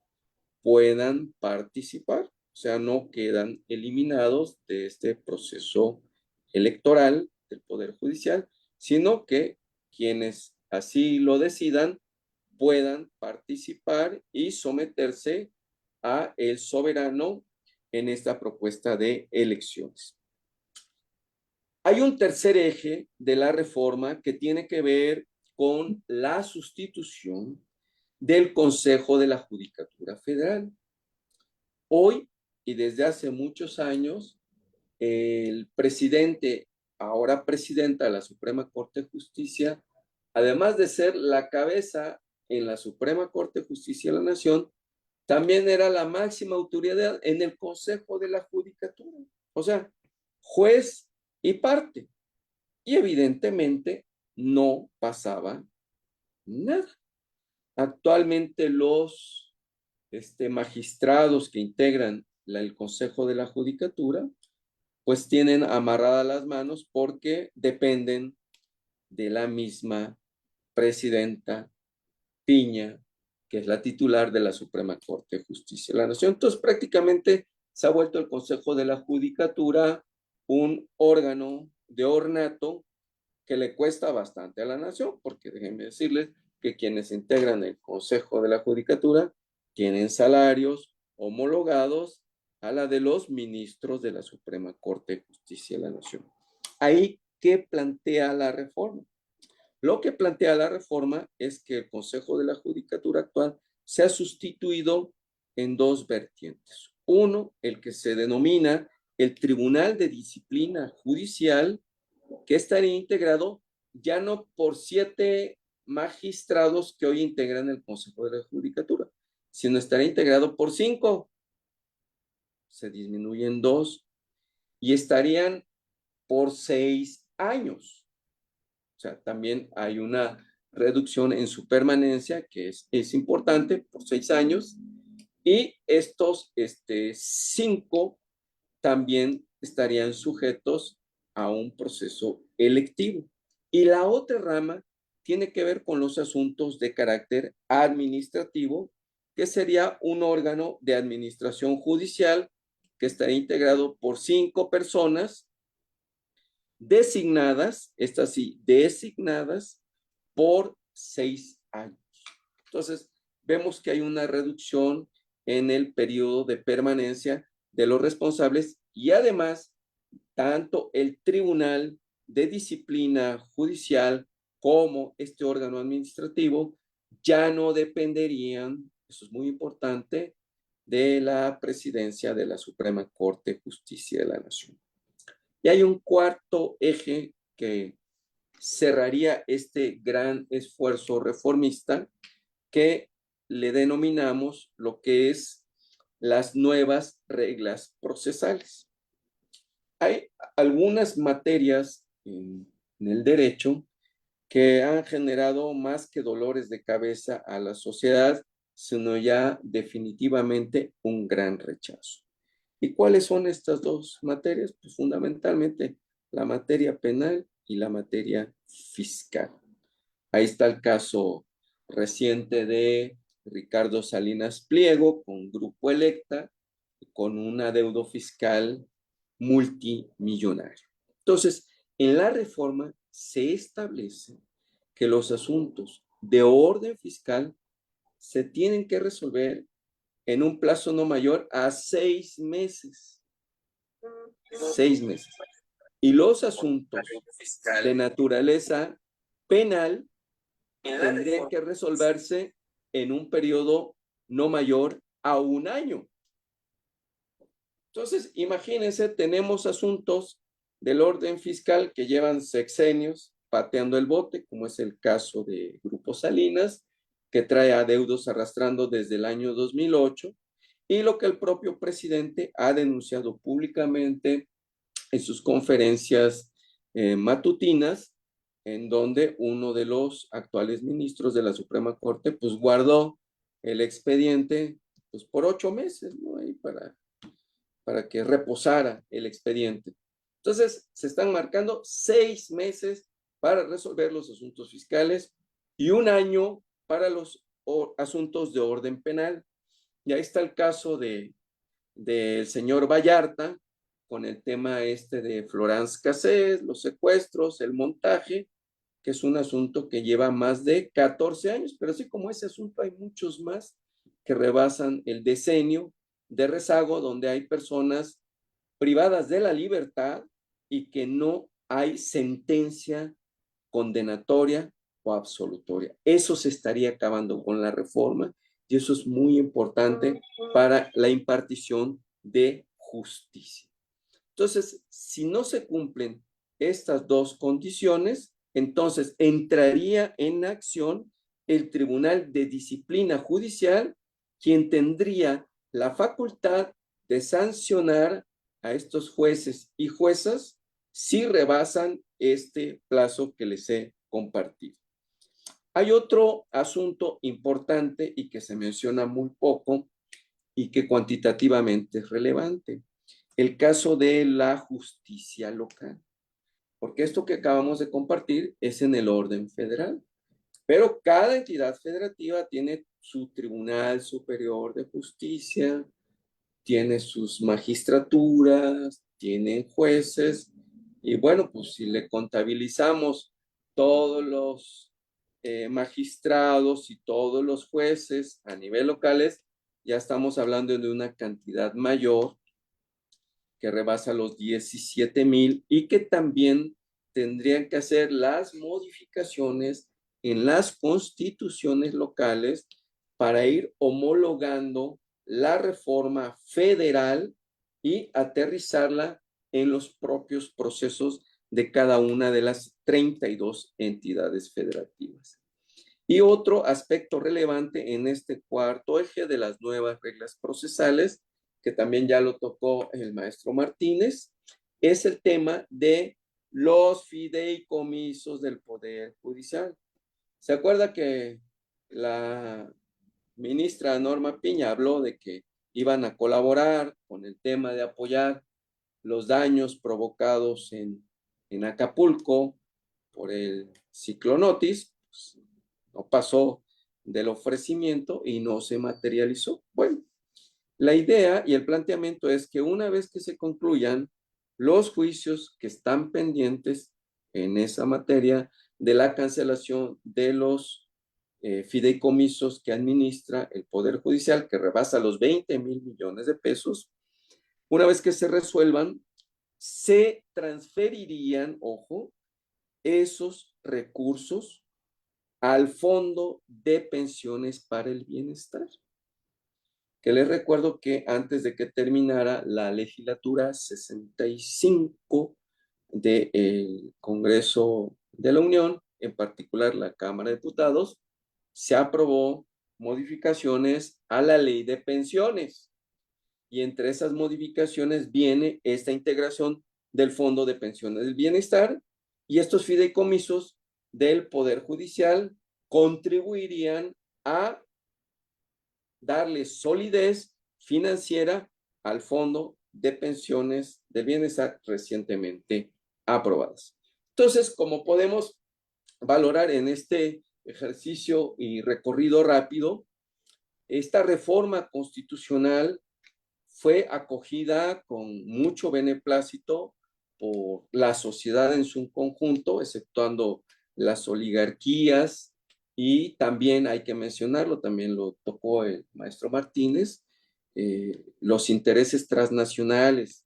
puedan participar, o sea, no quedan eliminados de este proceso electoral del Poder Judicial, sino que quienes así lo decidan puedan participar y someterse a el soberano en esta propuesta de elecciones. Hay un tercer eje de la reforma que tiene que ver con la sustitución del Consejo de la Judicatura Federal. Hoy y desde hace muchos años, el presidente, ahora presidenta de la Suprema Corte de Justicia, además de ser la cabeza en la Suprema Corte de Justicia de la Nación, también era la máxima autoridad en el Consejo de la Judicatura. O sea, juez y parte. Y evidentemente no pasaba nada. Actualmente los magistrados que integran el Consejo de la Judicatura, pues tienen amarradas las manos porque dependen de la misma presidenta Piña, que es la titular de la Suprema Corte de Justicia de la Nación. Entonces, prácticamente se ha vuelto el Consejo de la Judicatura un órgano de ornato que le cuesta bastante a la nación, porque déjenme decirles que quienes integran el Consejo de la Judicatura tienen salarios homologados a la de los ministros de la Suprema Corte de Justicia de la Nación. Ahí, ¿qué plantea la reforma? Lo que plantea la reforma es que el Consejo de la Judicatura actual se ha sustituido en dos vertientes. Uno, el que se denomina el Tribunal de Disciplina Judicial, que estaría integrado ya no por 7 magistrados que hoy integran el Consejo de la Judicatura, sino estaría integrado por 5. Se disminuyen 2 y estarían por 6 años. O sea, también hay una reducción en su permanencia que es importante por 6 años y estos 5 también estarían sujetos a un proceso electivo. Y la otra rama tiene que ver con los asuntos de carácter administrativo, que sería un órgano de administración judicial que estaría integrado por 5 personas designadas, estas sí, designadas por 6 años. Entonces, vemos que hay una reducción en el periodo de permanencia de los responsables y además, tanto el Tribunal de Disciplina Judicial como este órgano administrativo ya no dependerían, eso es muy importante, de la presidencia de la Suprema Corte de Justicia de la Nación. Y hay un cuarto eje que cerraría este gran esfuerzo reformista que le denominamos lo que es las nuevas reglas procesales. Hay algunas materias en el derecho que han generado más que dolores de cabeza a la sociedad, sino ya definitivamente un gran rechazo. ¿Y cuáles son estas dos materias? Pues fundamentalmente la materia penal y la materia fiscal. Ahí está el caso reciente de Ricardo Salinas Pliego con Grupo Electa, con un adeudo fiscal multimillonario. Entonces, en la reforma se establece que los asuntos de orden fiscal se tienen que resolver en un plazo no mayor a 6 meses. 6 meses. Y los asuntos de naturaleza penal tendrían que resolverse en un periodo no mayor a 1 año. Entonces, imagínense, tenemos asuntos del orden fiscal que llevan sexenios pateando el bote, como es el caso de Grupo Salinas, que trae adeudos arrastrando desde el año 2008, y lo que el propio presidente ha denunciado públicamente en sus conferencias matutinas, en donde uno de los actuales ministros de la Suprema Corte, pues guardó el expediente pues, por 8 meses, ¿no? Ahí para que reposara el expediente. Entonces, se están marcando 6 meses para resolver los asuntos fiscales y 1 año para los asuntos de orden penal. Y ahí está el caso del señor Vallarta, con el tema de Florence Cassés, los secuestros, el montaje, que es un asunto que lleva más de 14 años, pero así como ese asunto hay muchos más que rebasan el decenio de rezago, donde hay personas privadas de la libertad y que no hay sentencia condenatoria o absolutoria. Eso se estaría acabando con la reforma y eso es muy importante para la impartición de justicia. Entonces, si no se cumplen estas dos condiciones, entonces entraría en acción el Tribunal de Disciplina Judicial, quien tendría la facultad de sancionar a estos jueces y juezas si rebasan este plazo que les he compartido. Hay otro asunto importante y que se menciona muy poco y que cuantitativamente es relevante. El caso de la justicia local. Porque esto que acabamos de compartir es en el orden federal. Pero cada entidad federativa tiene su Tribunal Superior de Justicia, tiene sus magistraturas, tiene jueces, y bueno, pues si le contabilizamos todos los magistrados y todos los jueces a nivel locales, ya estamos hablando de una cantidad mayor que rebasa los 17,000 y que también tendrían que hacer las modificaciones en las constituciones locales para ir homologando la reforma federal y aterrizarla en los propios procesos de cada una de las 32 entidades federativas. Y otro aspecto relevante en este cuarto eje de las nuevas reglas procesales, que también ya lo tocó el maestro Martínez, es el tema de los fideicomisos del Poder Judicial. ¿Se acuerda que la ministra Norma Piña habló de que iban a colaborar con el tema de apoyar los daños provocados en Acapulco por el ciclón Otis? Pues, no pasó del ofrecimiento y no se materializó. Bueno, la idea y el planteamiento es que una vez que se concluyan los juicios que están pendientes en esa materia de la cancelación de los fideicomisos que administra el Poder Judicial, que rebasa los 20,000 millones de pesos, una vez que se resuelvan, se transferirían, ojo, esos recursos al Fondo de Pensiones para el Bienestar. Que les recuerdo que antes de que terminara la legislatura 65 del Congreso de la Unión, en particular la Cámara de Diputados, se aprobó modificaciones a la ley de pensiones. Y entre esas modificaciones viene esta integración del Fondo de Pensiones del Bienestar y estos fideicomisos del Poder Judicial contribuirían a darle solidez financiera al Fondo de Pensiones del Bienestar recientemente aprobadas. Entonces, como podemos valorar en este ejercicio y recorrido rápido, esta reforma constitucional fue acogida con mucho beneplácito por la sociedad en su conjunto, exceptuando las oligarquías, y también hay que mencionarlo, también lo tocó el maestro Martínez, los intereses transnacionales.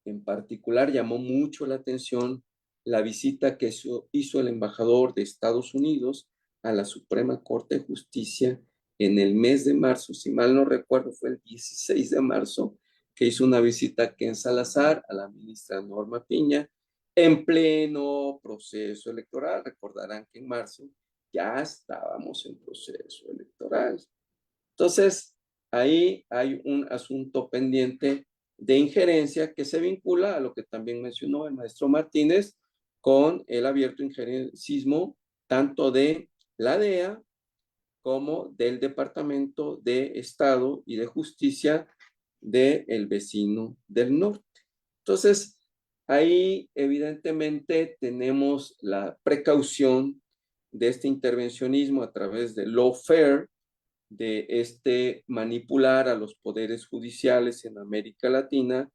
En particular, llamó mucho la atención la visita que hizo el embajador de Estados Unidos a la Suprema Corte de Justicia en el mes de marzo, si mal no recuerdo, fue el 16 de marzo, que hizo una visita aquí en Salazar a la ministra Norma Piña, en pleno proceso electoral. Recordarán que en marzo ya estábamos en proceso electoral. Entonces, ahí hay un asunto pendiente de injerencia que se vincula a lo que también mencionó el maestro Martínez con el abierto injerencismo tanto de la DEA como del Departamento de Estado y de Justicia del vecino del norte. Entonces, ahí evidentemente tenemos la precaución de este intervencionismo a través del lawfare, de manipular a los poderes judiciales en América Latina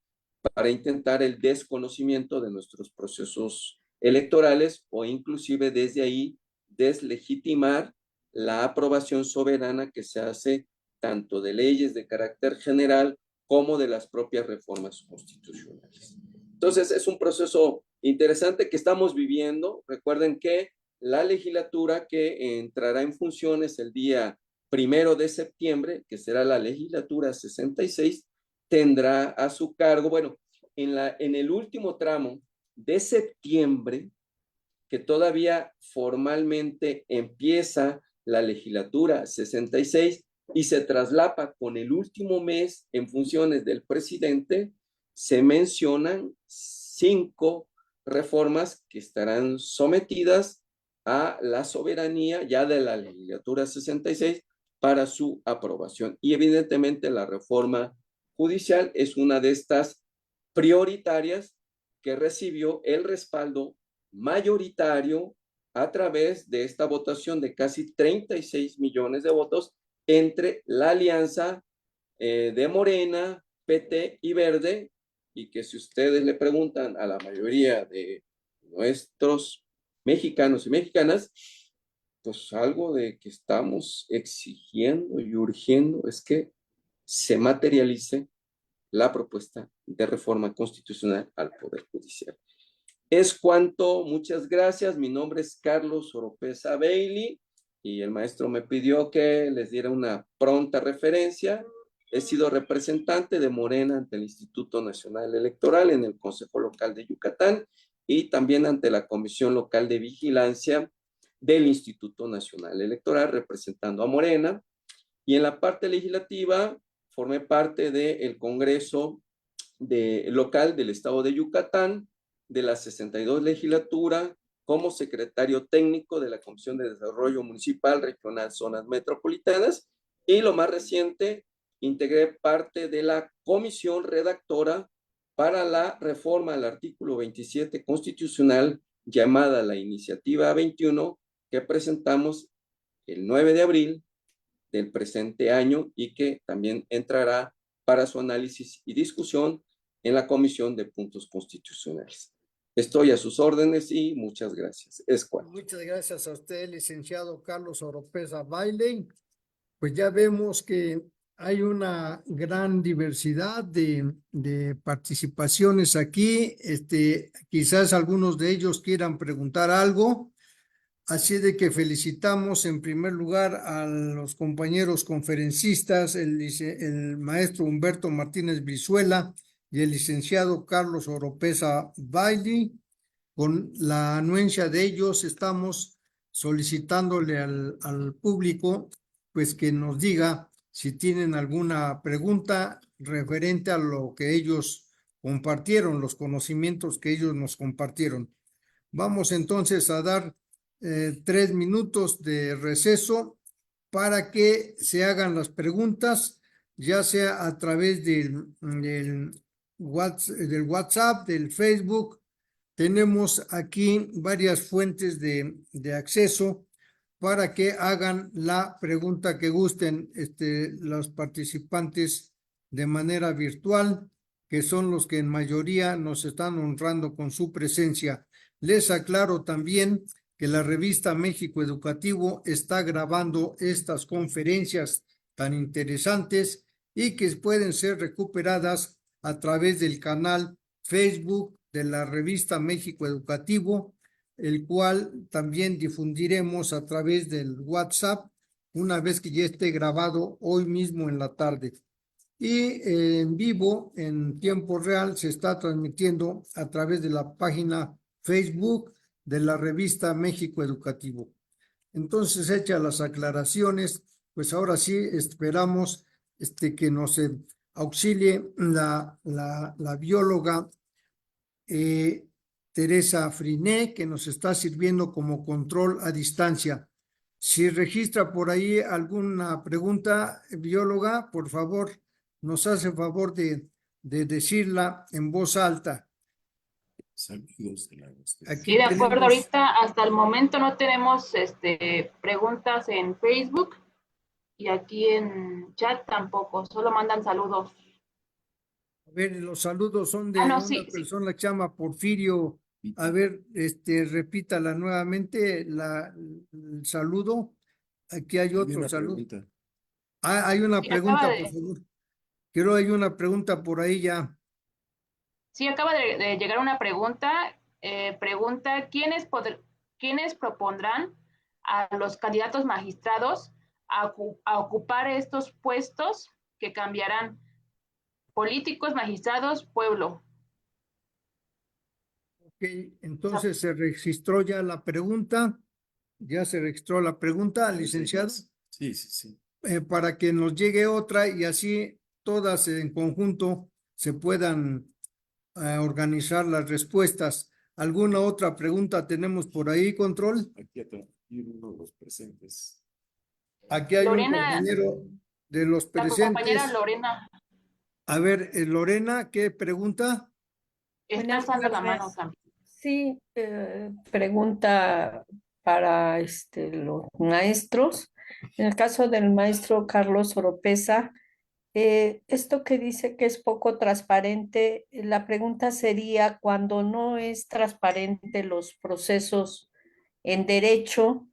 para intentar el desconocimiento de nuestros procesos electorales o inclusive desde ahí deslegitimar la aprobación soberana que se hace tanto de leyes de carácter general como de las propias reformas constitucionales. Entonces, es un proceso interesante que estamos viviendo. Recuerden que la legislatura que entrará en funciones el día 1 de septiembre, que será la legislatura 66, tendrá a su cargo, bueno, en el último tramo de septiembre, que todavía formalmente empieza la legislatura 66 y se traslapa con el último mes en funciones del presidente, se mencionan 5 reformas que estarán sometidas a la soberanía ya de la legislatura 66 para su aprobación. Y evidentemente la reforma judicial es una de estas prioritarias que recibió el respaldo mayoritario a través de esta votación de casi 36 millones de votos entre la alianza de Morena, PT y Verde, y que si ustedes le preguntan a la mayoría de nuestros mexicanos y mexicanas, pues algo de que estamos exigiendo y urgiendo es que se materialice la propuesta de reforma constitucional al Poder Judicial. Es cuanto, muchas gracias. Mi nombre es Carlos Oropeza Bailey y el maestro me pidió que les diera una pronta referencia. He sido representante de Morena ante el Instituto Nacional Electoral en el Consejo Local de Yucatán y también ante la Comisión Local de Vigilancia del Instituto Nacional Electoral, representando a Morena. Y en la parte legislativa formé parte del Congreso local del Estado de Yucatán, de la 62 legislatura, como secretario técnico de la Comisión de Desarrollo Municipal, Regional, Zonas Metropolitanas, y lo más reciente, integré parte de la comisión redactora para la reforma al artículo 27 constitucional, llamada la Iniciativa 21, que presentamos el 9 de abril del presente año y que también entrará para su análisis y discusión en la Comisión de Puntos Constitucionales. Estoy a sus órdenes y muchas gracias. Muchas gracias a usted, licenciado Carlos Oropeza Bailey. Pues ya vemos que hay una gran diversidad de participaciones aquí. Quizás algunos de ellos quieran preguntar algo. Así de que felicitamos en primer lugar a los compañeros conferencistas, el maestro Humberto Martínez Brizuela y el licenciado Carlos Oropeza Bailey. Con la anuencia de ellos estamos solicitándole al público pues que nos diga si tienen alguna pregunta referente a lo que ellos compartieron, los conocimientos que ellos nos compartieron. Vamos entonces a dar 3 minutos de receso para que se hagan las preguntas, ya sea a través del WhatsApp, del Facebook. Tenemos aquí varias fuentes de acceso para que hagan la pregunta que gusten los participantes de manera virtual, que son los que en mayoría nos están honrando con su presencia. Les aclaro también que la revista México Educativo está grabando estas conferencias tan interesantes y que pueden ser recuperadas a través del canal Facebook de la revista México Educativo, el cual también difundiremos a través del WhatsApp una vez que ya esté grabado hoy mismo en la tarde. Y en vivo, en tiempo real, se está transmitiendo a través de la página Facebook de la revista México Educativo. Entonces, hechas las aclaraciones, pues ahora sí esperamos que nos auxilie la bióloga Teresa Friné, que nos está sirviendo como control a distancia. Si registra por ahí alguna pregunta, bióloga, por favor, nos hace favor de decirla en voz alta. Saludos de la Aquí Sí, de acuerdo, tenemos, ahorita hasta el momento no tenemos preguntas en Facebook y aquí en chat tampoco, solo mandan saludos. a ver, los saludos son de No, una sí, sí. persona que se llama Porfirio. A ver, repítala nuevamente el saludo. Aquí hay otro saludo. Pregunta. Ah, hay una Sí, pregunta, acaba por de- favor. Quiero, hay una pregunta por ahí ya. Sí, acaba de llegar una pregunta. Pregunta, ¿quiénes propondrán a los candidatos magistrados a ocupar estos puestos que cambiarán? Políticos, magistrados, pueblo. Ok, entonces se registró ya la pregunta. Ya se registró la pregunta, licenciado, Sí, sí, sí. para que nos llegue otra y así todas en conjunto se puedan organizar las respuestas. ¿Alguna otra pregunta tenemos por ahí, control? Aquí uno de los presentes. Aquí hay un Lorena, compañero de los la compañera presentes. Lorena A ver, Lorena, ¿qué pregunta? está Buenas alzando la mano tardes. también. Sí, pregunta para los maestros. En el caso del maestro Carlos Oropesa, esto que dice que es poco transparente, la pregunta sería, cuando no es transparente los procesos en derecho,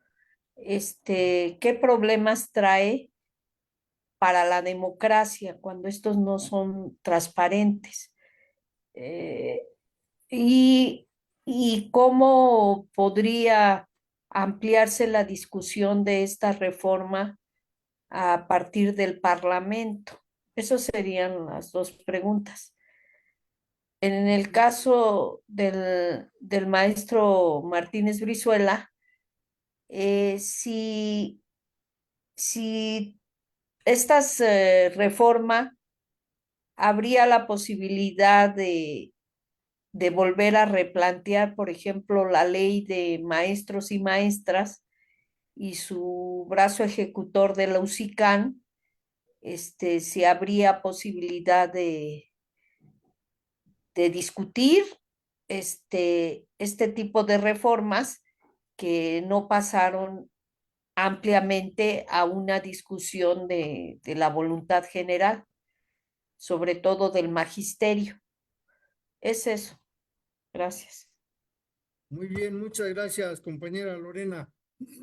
¿qué problemas trae para la democracia cuando estos no son transparentes? Eh, y, y cómo podría ampliarse la discusión de esta reforma a partir del Parlamento. Esas serían las dos preguntas. En el caso del maestro Martínez Brizuela, si esta reforma habría la posibilidad de volver a replantear, por ejemplo, la ley de maestros y maestras y su brazo ejecutor de la UCICAN, si habría posibilidad de discutir este tipo de reformas que no pasaron ampliamente a una discusión de la voluntad general, sobre todo del magisterio. Es eso. Gracias. Muy bien, muchas gracias, compañera Lorena.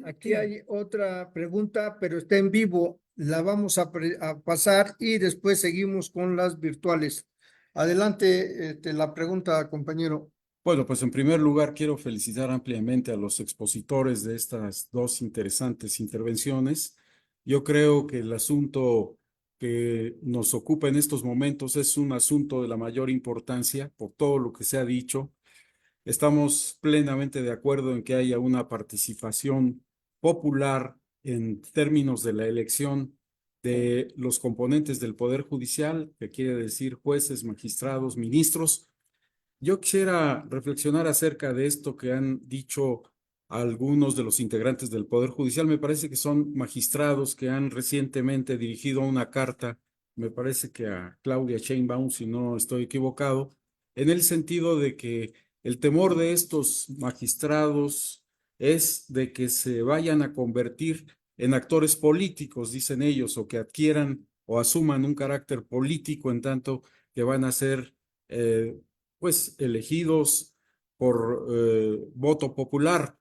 Aquí hay otra pregunta, pero está en vivo. La vamos a pasar y después seguimos con las virtuales. Adelante, la pregunta, compañero. Bueno, pues en primer lugar quiero felicitar ampliamente a los expositores de estas dos interesantes intervenciones. Yo creo que el asunto que nos ocupa en estos momentos es un asunto de la mayor importancia por todo lo que se ha dicho. Estamos plenamente de acuerdo en que haya una participación popular en términos de la elección de los componentes del Poder Judicial, que quiere decir jueces, magistrados, ministros. Yo quisiera reflexionar acerca de esto que han dicho algunos de los integrantes del Poder Judicial. Me parece que son magistrados que han recientemente dirigido una carta, me parece que a Claudia Sheinbaum, si no estoy equivocado, en el sentido de que el temor de estos magistrados es de que se vayan a convertir en actores políticos, dicen ellos, o que adquieran o asuman un carácter político en tanto que van a ser pues elegidos por voto popular.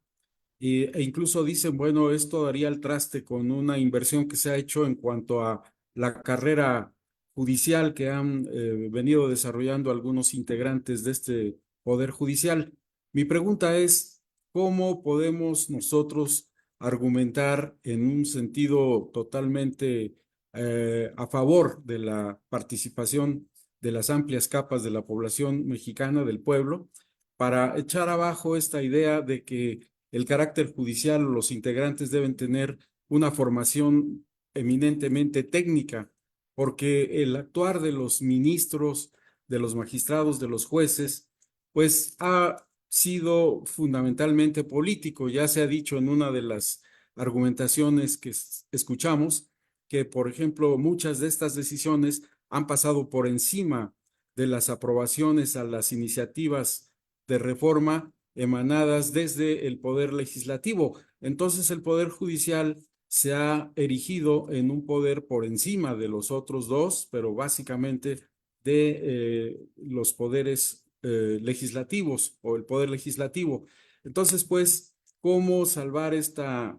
E incluso dicen, bueno, esto daría el traste con una inversión que se ha hecho en cuanto a la carrera judicial que han venido desarrollando algunos integrantes de este Poder Judicial. Mi pregunta es, ¿cómo podemos nosotros argumentar en un sentido totalmente a favor de la participación de las amplias capas de la población mexicana, del pueblo, para echar abajo esta idea de que el carácter judicial o los integrantes deben tener una formación eminentemente técnica, porque el actuar de los ministros, de los magistrados, de los jueces, pues ha sido fundamentalmente político? Ya se ha dicho en una de las argumentaciones que escuchamos que, por ejemplo, muchas de estas decisiones han pasado por encima de las aprobaciones a las iniciativas de reforma emanadas desde el Poder Legislativo. Entonces, el Poder Judicial se ha erigido en un poder por encima de los otros dos, pero básicamente de los poderes legislativos o el Poder Legislativo. Entonces, pues, ¿cómo salvar esta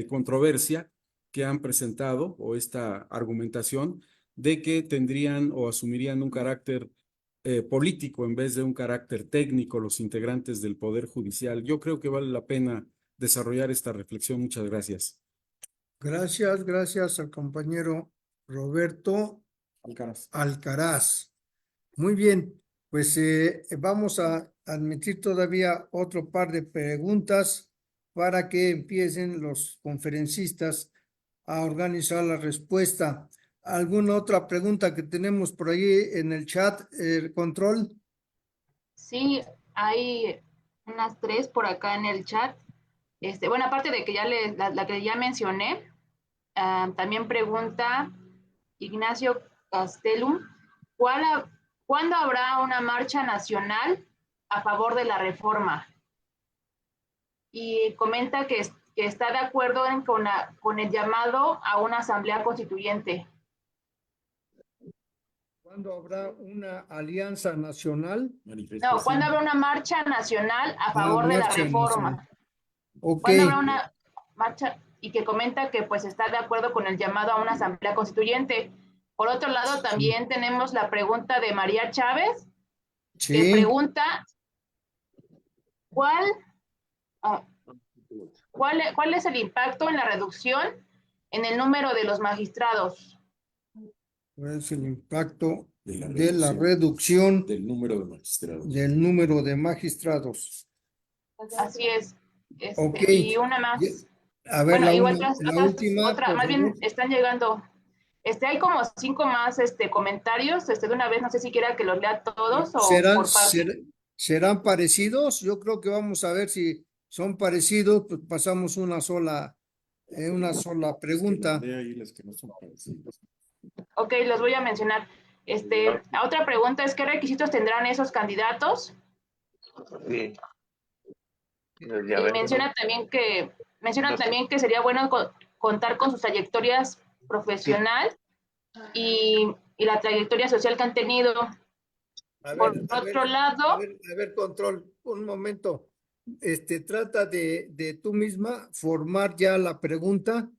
controversia que han presentado o esta argumentación de que tendrían o asumirían un carácter político en vez de un carácter técnico los integrantes del Poder Judicial? Yo creo que vale la pena desarrollar esta reflexión. Muchas gracias. Gracias al compañero Roberto Alcaraz. Alcaraz. Muy bien, pues vamos a admitir todavía otro par de preguntas para que empiecen los conferencistas a organizar la respuesta. ¿Alguna otra pregunta que tenemos por ahí en el chat, control? Sí, hay unas 3 por acá en el chat. Bueno, aparte de que ya la que ya mencioné, también pregunta Ignacio Castellum, ¿cuándo habrá una marcha nacional a favor de la reforma? Y comenta que está de acuerdo con el llamado a una asamblea constituyente. ¿Cuándo habrá una alianza nacional? No, ¿cuándo habrá una marcha nacional a favor de la marcha reforma? nacional. Ok. ¿Cuándo habrá una marcha? Y que comenta que pues está de acuerdo con el llamado a una asamblea constituyente. Por otro lado, también tenemos la pregunta de María Chávez, que Sí. pregunta ¿cuál es el impacto en la reducción en el número de los magistrados? ¿Cuál es el impacto de la reducción del número de magistrados? del número de magistrados? Así es. Ok. Y una más. A ver, Bueno, igual la última, otra, por más bien favor. están llegando. Hay como 5 más comentarios. De una vez, no sé si quiera que los lea todos o por parte. ¿Serán parecidos? Yo creo que vamos a ver si son parecidos, pues pasamos una sola pregunta. De ahí las que no son parecidas. Ok, los voy a mencionar. Otra pregunta es, ¿qué requisitos tendrán esos candidatos? Sí. Y menciona también que sería bueno contar con sus trayectorias profesional y la trayectoria social que han tenido. Por otro lado, a ver, control, un momento. Trata de tú misma formar ya la pregunta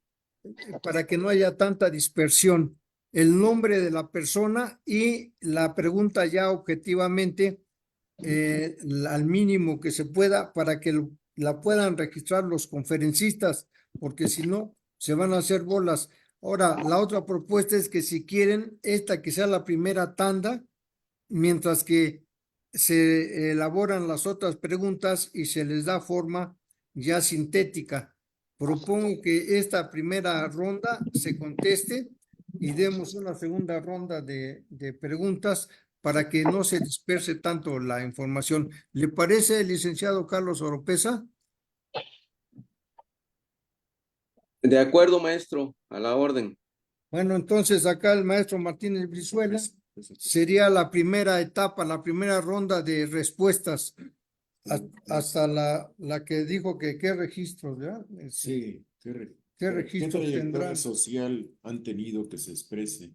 para que no haya tanta dispersión. El nombre de la persona y la pregunta ya objetivamente al mínimo que se pueda para que la puedan registrar los conferencistas, porque si no, se van a hacer bolas. Ahora, la otra propuesta es que si quieren, esta que sea la primera tanda, mientras que se elaboran las otras preguntas y se les da forma ya sintética. Propongo que esta primera ronda se conteste y demos una segunda ronda de preguntas para que no se disperse tanto la información. ¿Le parece, licenciado Carlos Oropesa? De acuerdo, maestro, a la orden. Bueno, entonces acá el maestro Martínez Brizuela sería la primera etapa, la primera ronda de respuestas hasta la que dijo que qué registros, ¿ya? Sí, ¿Qué registros trayectoria tendrán? social han tenido que se exprese?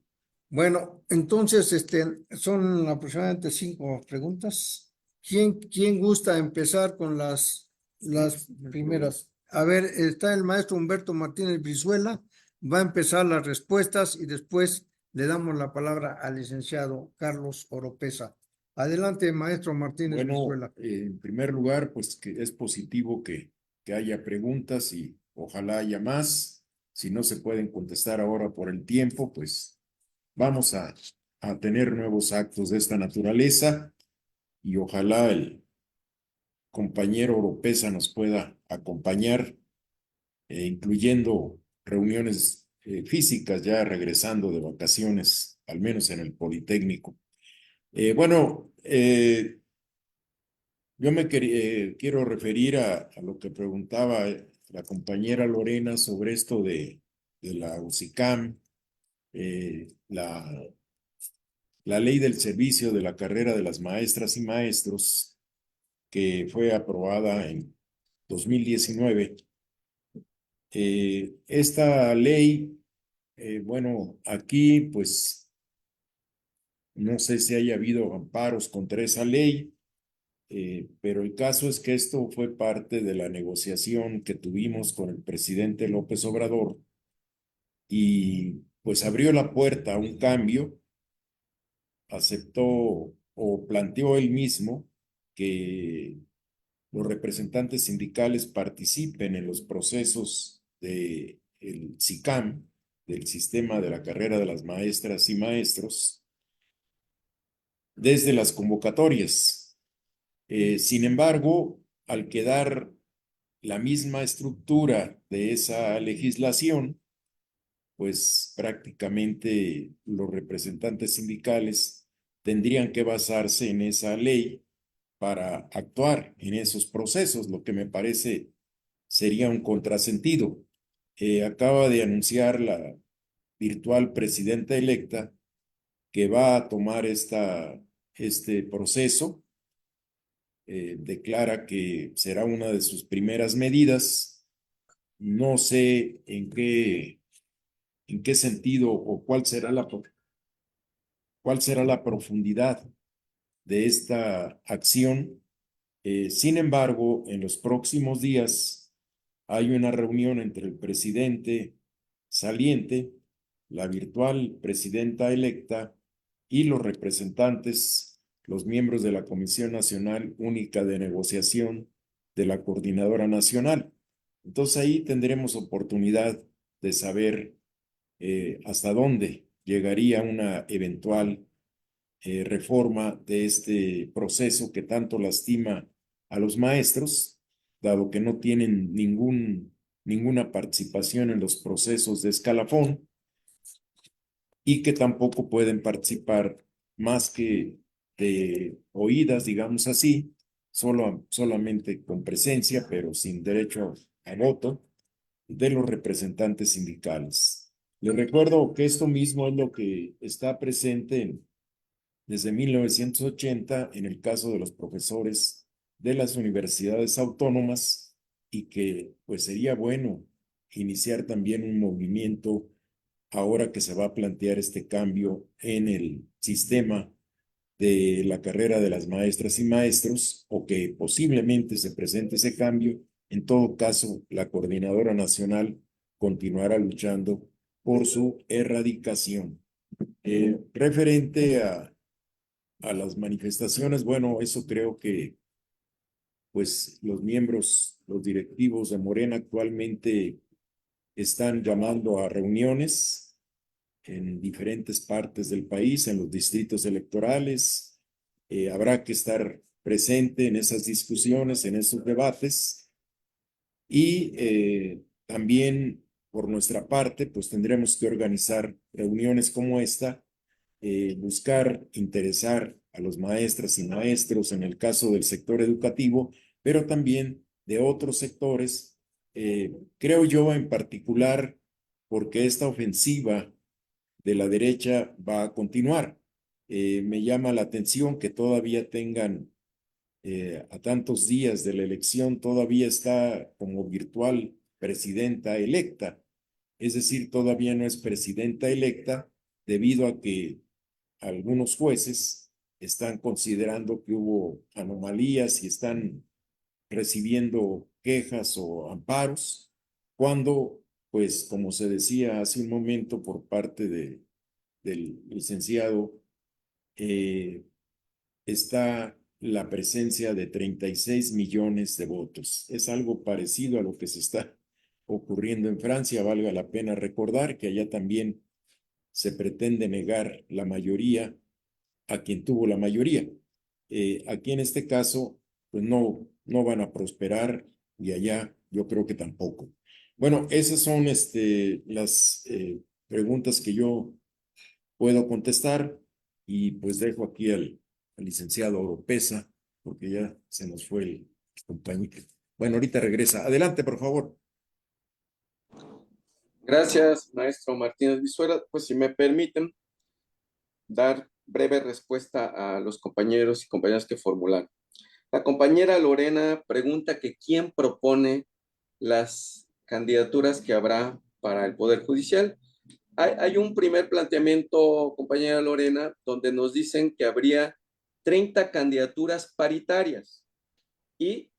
Bueno, entonces, son aproximadamente 5 preguntas. ¿Quién gusta empezar con las primeras? A ver, está el maestro Humberto Martínez Brizuela, va a empezar las respuestas y después le damos la palabra al licenciado Carlos Oropesa. Adelante, maestro Martínez Bueno, Brizuela. en primer lugar, pues que es positivo que haya preguntas y ojalá haya más. Si no se pueden contestar ahora por el tiempo, pues vamos a tener nuevos actos de esta naturaleza y ojalá el compañero Oropesa nos pueda acompañar, incluyendo reuniones físicas ya regresando de vacaciones, al menos en el Politécnico. Bueno, yo quiero referir a lo que preguntaba la compañera Lorena sobre esto de la UCICAM, la ley del servicio de la carrera de las maestras y maestros, que fue aprobada en 2019. Esta ley, bueno, aquí pues no sé si haya habido amparos contra esa ley. Pero el caso es que esto fue parte de la negociación que tuvimos con el presidente López Obrador y pues abrió la puerta a un cambio, aceptó o planteó él mismo que los representantes sindicales participen en los procesos del SICAM, del sistema de la carrera de las maestras y maestros, desde las convocatorias. Sin embargo, al quedar la misma estructura de esa legislación, pues prácticamente los representantes sindicales tendrían que basarse en esa ley para actuar en esos procesos, lo que me parece sería un contrasentido. Acaba de anunciar la virtual presidenta electa que va a tomar este proceso. Declara que será una de sus primeras medidas. No sé en qué sentido o cuál será la profundidad de esta acción. Sin embargo, en los próximos días hay una reunión entre el presidente saliente, la virtual presidenta electa y los representantes, los miembros de la Comisión Nacional Única de Negociación de la Coordinadora Nacional. Entonces ahí tendremos oportunidad de saber hasta dónde llegaría una eventual reforma de este proceso que tanto lastima a los maestros, dado que no tienen ninguna participación en los procesos de escalafón y que tampoco pueden participar más que de oídas, digamos así, solamente con presencia, pero sin derecho a voto de los representantes sindicales. Les recuerdo que esto mismo es lo que está presente desde 1980 en el caso de los profesores de las universidades autónomas y que pues sería bueno iniciar también un movimiento ahora que se va a plantear este cambio en el sistema de la carrera de las maestras y maestros, o que posiblemente se presente ese cambio. En todo caso, la Coordinadora Nacional continuará luchando por su erradicación. Referente a las manifestaciones, bueno, eso creo que pues los miembros, los directivos de Morena actualmente están llamando a reuniones en diferentes partes del país, en los distritos electorales. Habrá que estar presente en esas discusiones, en esos debates y también por nuestra parte, pues tendremos que organizar reuniones como esta, buscar interesar a los maestras y maestros en el caso del sector educativo, pero también de otros sectores, creo yo en particular, porque esta ofensiva de la derecha va a continuar. Me llama la atención que todavía tengan, a tantos días de la elección, todavía está como virtual presidenta electa. Es decir, todavía no es presidenta electa, debido a que algunos jueces están considerando que hubo anomalías y están recibiendo quejas o amparos, cuando, pues, como se decía hace un momento por parte del licenciado, está la presencia de 36 millones de votos. Es algo parecido a lo que se está ocurriendo en Francia. Valga la pena recordar que allá también se pretende negar la mayoría a quien tuvo la mayoría. Aquí en este caso, pues no van a prosperar y allá yo creo que tampoco. Bueno, esas son las preguntas que yo puedo contestar y pues dejo aquí al licenciado Oropesa porque ya se nos fue el compañero. Bueno, ahorita regresa. Adelante, por favor. Gracias, maestro Martínez Brizuela. Pues si me permiten dar breve respuesta a los compañeros y compañeras que formularon. La compañera Lorena pregunta que quién propone las candidaturas que habrá para el Poder Judicial. Hay un primer planteamiento, compañera Lorena, donde nos dicen que habría 30 candidaturas paritarias y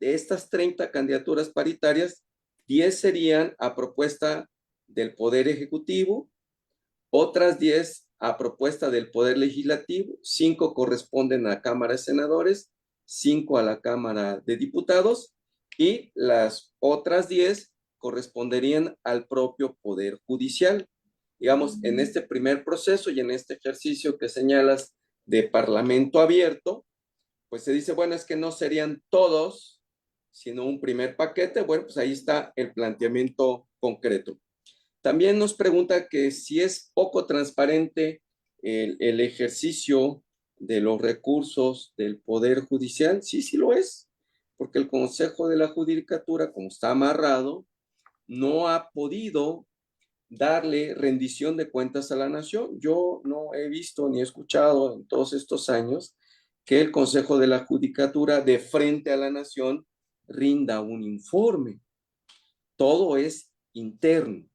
de estas 30 candidaturas paritarias, 10 serían a propuesta del Poder Ejecutivo, otras 10 a propuesta del Poder Legislativo, 5 corresponden a Cámara de Senadores, 5 a la Cámara de Diputados y las otras 10 corresponderían al propio Poder Judicial. Digamos, en este primer proceso y en este ejercicio que señalas de parlamento abierto, pues se dice, bueno, es que no serían todos, sino un primer paquete. Bueno, pues ahí está el planteamiento concreto. También nos pregunta que si es poco transparente el ejercicio de los recursos del Poder Judicial. Sí, sí lo es, porque el Consejo de la Judicatura, como está amarrado, no ha podido darle rendición de cuentas a la nación. Yo no he visto ni he escuchado en todos estos años que el Consejo de la Judicatura de frente a la nación rinda un informe. Todo es interno.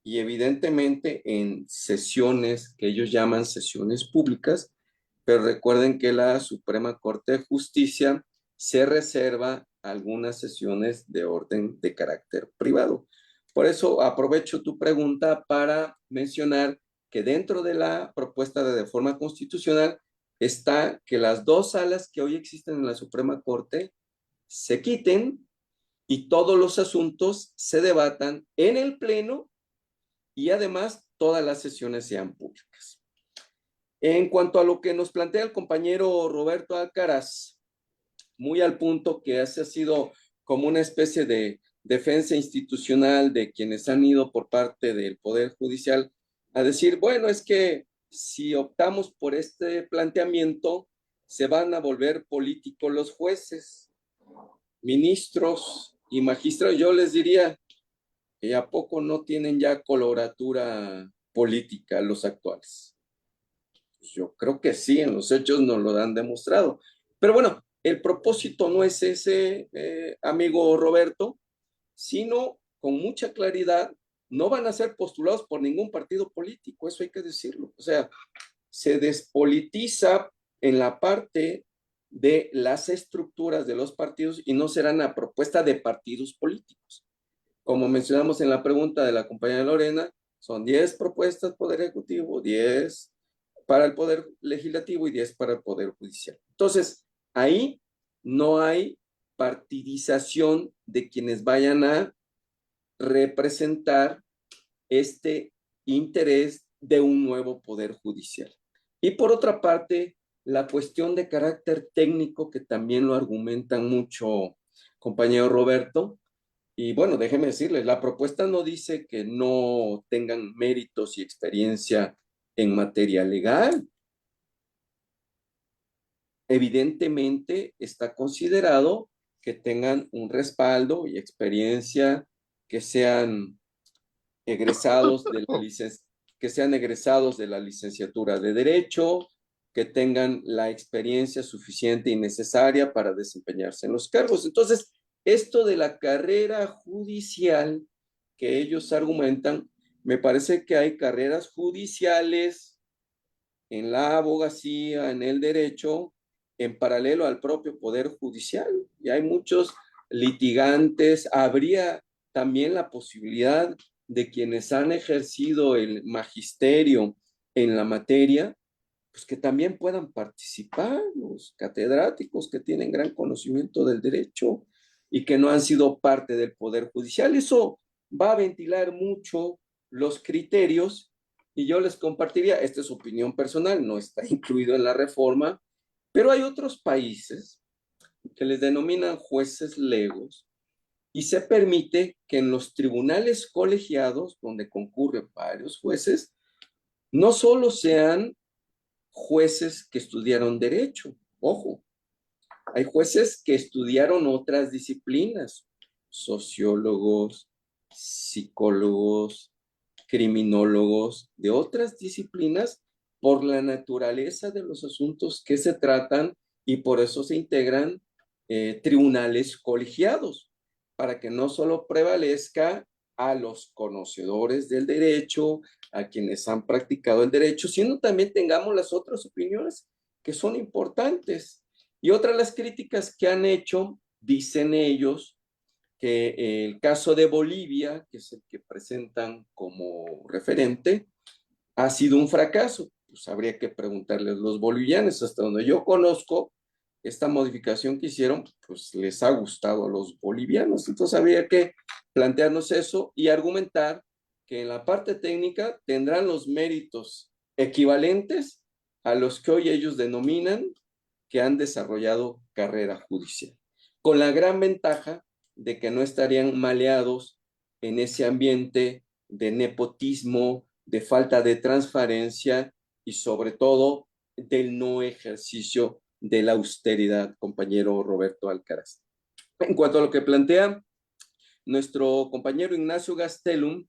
Y evidentemente en sesiones que ellos llaman sesiones públicas, pero recuerden que la Suprema Corte de Justicia se reserva algunas sesiones de orden de carácter privado. Por eso aprovecho tu pregunta para mencionar que dentro de la propuesta de reforma constitucional está que las 2 salas que hoy existen en la Suprema Corte se quiten y todos los asuntos se debatan en el Pleno y además todas las sesiones sean públicas. En cuanto a lo que nos plantea el compañero Roberto Alcaraz, muy al punto que ese ha sido como una especie de defensa institucional de quienes han ido por parte del Poder Judicial a decir, bueno, es que si optamos por este planteamiento, se van a volver políticos los jueces, ministros y magistrados. Yo les diría, ¿y a poco no tienen ya coloratura política los actuales? Yo creo que sí, en los hechos nos lo han demostrado. Pero bueno, el propósito no es ese, amigo Roberto, sino con mucha claridad, no van a ser postulados por ningún partido político, eso hay que decirlo. O sea, se despolitiza en la parte de las estructuras de los partidos y no serán a propuesta de partidos políticos. Como mencionamos en la pregunta de la compañera Lorena, son 10 propuestas Poder Ejecutivo, 10 para el Poder Legislativo y 10 para el Poder Judicial. Entonces, ahí no hay partidización de quienes vayan a representar este interés de un nuevo Poder Judicial. Y por otra parte, la cuestión de carácter técnico, que también lo argumentan mucho, compañero Roberto, y bueno, déjeme decirles, la propuesta no dice que no tengan méritos y experiencia en materia legal. Evidentemente está considerado que tengan un respaldo y experiencia, que sean egresados de la licenciatura de Derecho, que tengan la experiencia suficiente y necesaria para desempeñarse en los cargos. Entonces, esto de la carrera judicial que ellos argumentan Me parece que hay carreras judiciales en la abogacía, en el derecho, en paralelo al propio Poder Judicial. Y hay muchos litigantes. Habría también la posibilidad de quienes han ejercido el magisterio en la materia, pues que también puedan participar, los catedráticos que tienen gran conocimiento del derecho y que no han sido parte del Poder Judicial. Eso va a ventilar mucho los criterios y yo les compartiría, esta es opinión personal, no está incluido en la reforma, pero hay otros países que les denominan jueces legos y se permite que en los tribunales colegiados, donde concurren varios jueces, no solo sean jueces que estudiaron derecho, ojo, hay jueces que estudiaron otras disciplinas, sociólogos, psicólogos, criminólogos de otras disciplinas por la naturaleza de los asuntos que se tratan y por eso se integran tribunales colegiados, para que no solo prevalezca a los conocedores del derecho, a quienes han practicado el derecho, sino también tengamos las otras opiniones que son importantes. Y otra de las críticas que han hecho, dicen ellos, que el caso de Bolivia, que es el que presentan como referente, ha sido un fracaso. Pues habría que preguntarles a los bolivianos. Hasta donde yo conozco, esta modificación que hicieron, pues les ha gustado a los bolivianos. Entonces habría que plantearnos eso y argumentar que en la parte técnica tendrán los méritos equivalentes a los que hoy ellos denominan que han desarrollado carrera judicial, con la gran ventaja de que no estarían maleados en ese ambiente de nepotismo, de falta de transparencia y sobre todo del no ejercicio de la austeridad, compañero Roberto Alcaraz. En cuanto a lo que plantea nuestro compañero Ignacio Gastelum,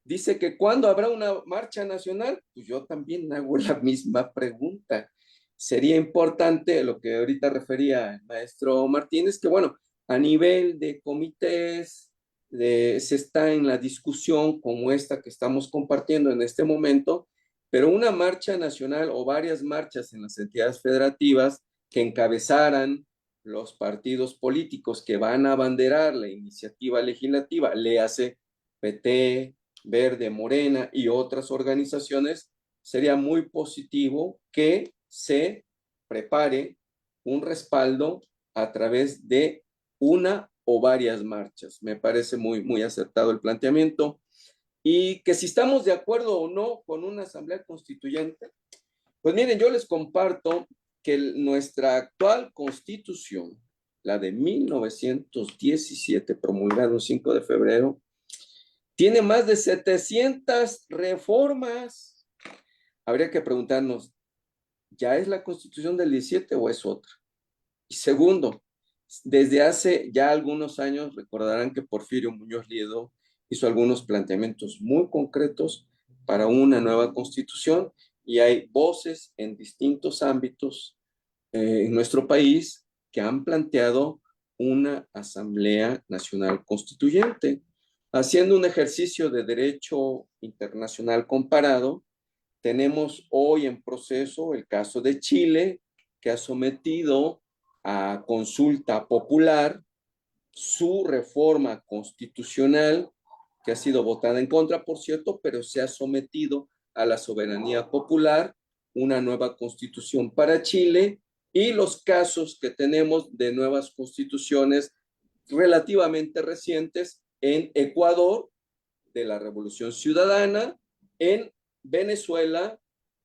dice que ¿cuándo habrá una marcha nacional? Pues yo también hago la misma pregunta. Sería importante lo que ahorita refería el maestro Martínez, que bueno, a nivel de comités, se está en la discusión como esta que estamos compartiendo en este momento, pero una marcha nacional o varias marchas en las entidades federativas que encabezaran los partidos políticos que van a abanderar la iniciativa legislativa, le hace PT, Verde, Morena y otras organizaciones, sería muy positivo que se prepare un respaldo a través de una o varias marchas. Me parece muy acertado el planteamiento. Y que si estamos de acuerdo o no con una asamblea constituyente, pues miren, yo les comparto que nuestra actual constitución, la de 1917, promulgada el 5 de febrero, tiene más de 700 reformas. Habría que preguntarnos, ¿ya es la constitución del 17 o es otra? Y segundo, desde hace ya algunos años, recordarán que Porfirio Muñoz Ledo hizo algunos planteamientos muy concretos para una nueva constitución y hay voces en distintos ámbitos en nuestro país que han planteado una Asamblea Nacional Constituyente. Haciendo un ejercicio de derecho internacional comparado, tenemos hoy en proceso el caso de Chile, que ha sometido a consulta popular su reforma constitucional, que ha sido votada en contra, por cierto, pero se ha sometido a la soberanía popular, una nueva constitución para Chile y los casos que tenemos de nuevas constituciones relativamente recientes en Ecuador, de la Revolución Ciudadana, en Venezuela,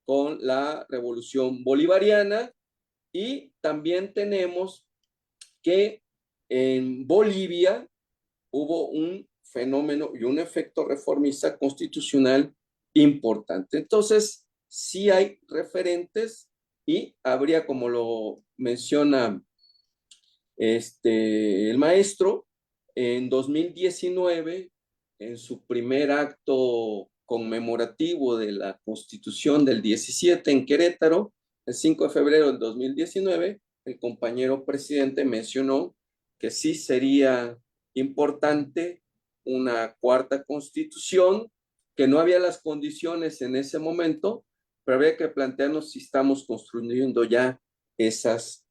con la Revolución Bolivariana, y también tenemos que en Bolivia hubo un fenómeno y un efecto reformista constitucional importante. Entonces, sí hay referentes y habría, como lo menciona el maestro, en 2019, en su primer acto conmemorativo de la Constitución del 17 en Querétaro, el 5 de febrero del 2019, el compañero presidente mencionó que sí sería importante una cuarta constitución que no había las condiciones en ese momento, pero había que plantearnos si estamos construyendo ya esas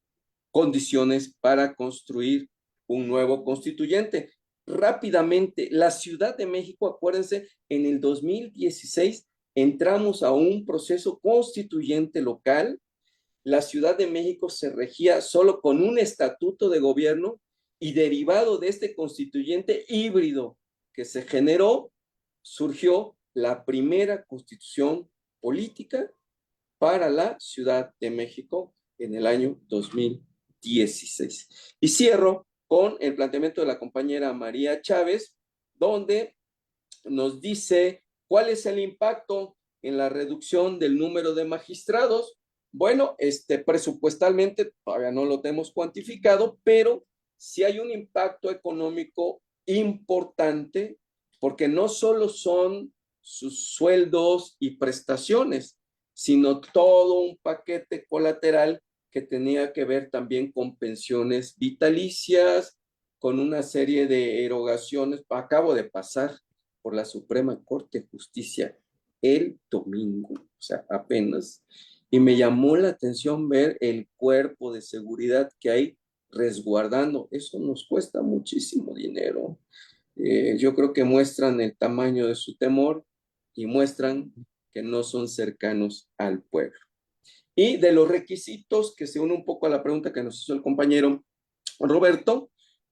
condiciones para construir un nuevo constituyente. Rápidamente, la Ciudad de México, acuérdense, en el 2016 entramos a un proceso constituyente local. La Ciudad de México se regía solo con un estatuto de gobierno y derivado de este constituyente híbrido que se generó, surgió la primera constitución política para la Ciudad de México en el año 2016. Y cierro con el planteamiento de la compañera María Chávez, donde nos dice cuál es el impacto en la reducción del número de magistrados. Bueno, presupuestalmente todavía no lo tenemos cuantificado, pero sí hay un impacto económico importante, porque no solo son sus sueldos y prestaciones, sino todo un paquete colateral que tenía que ver también con pensiones vitalicias, con una serie de erogaciones. Acabo de pasar por la Suprema Corte de Justicia el domingo, o sea, apenas, y me llamó la atención ver el cuerpo de seguridad que hay resguardando. Eso nos cuesta muchísimo dinero. Yo creo que muestran el tamaño de su temor y muestran que no son cercanos al pueblo. Y de los requisitos, que se une un poco a la pregunta que nos hizo el compañero Roberto,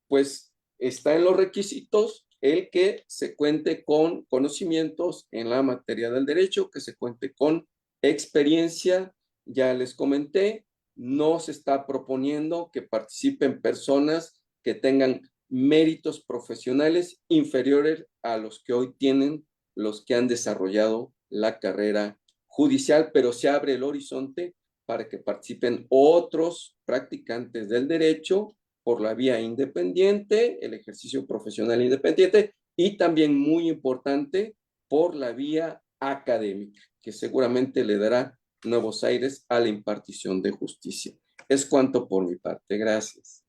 pues está en los requisitos el que se cuente con conocimientos en la materia del derecho, que se cuente con experiencia. Ya les comenté, no se está proponiendo que participen personas que tengan méritos profesionales inferiores a los que hoy tienen los que han desarrollado la carrera judicial, pero se abre el horizonte para que participen otros practicantes del derecho por la vía independiente, el ejercicio profesional independiente, y también muy importante por la vía académica, que seguramente le dará nuevos aires a la impartición de justicia. Es cuanto por mi parte. Gracias.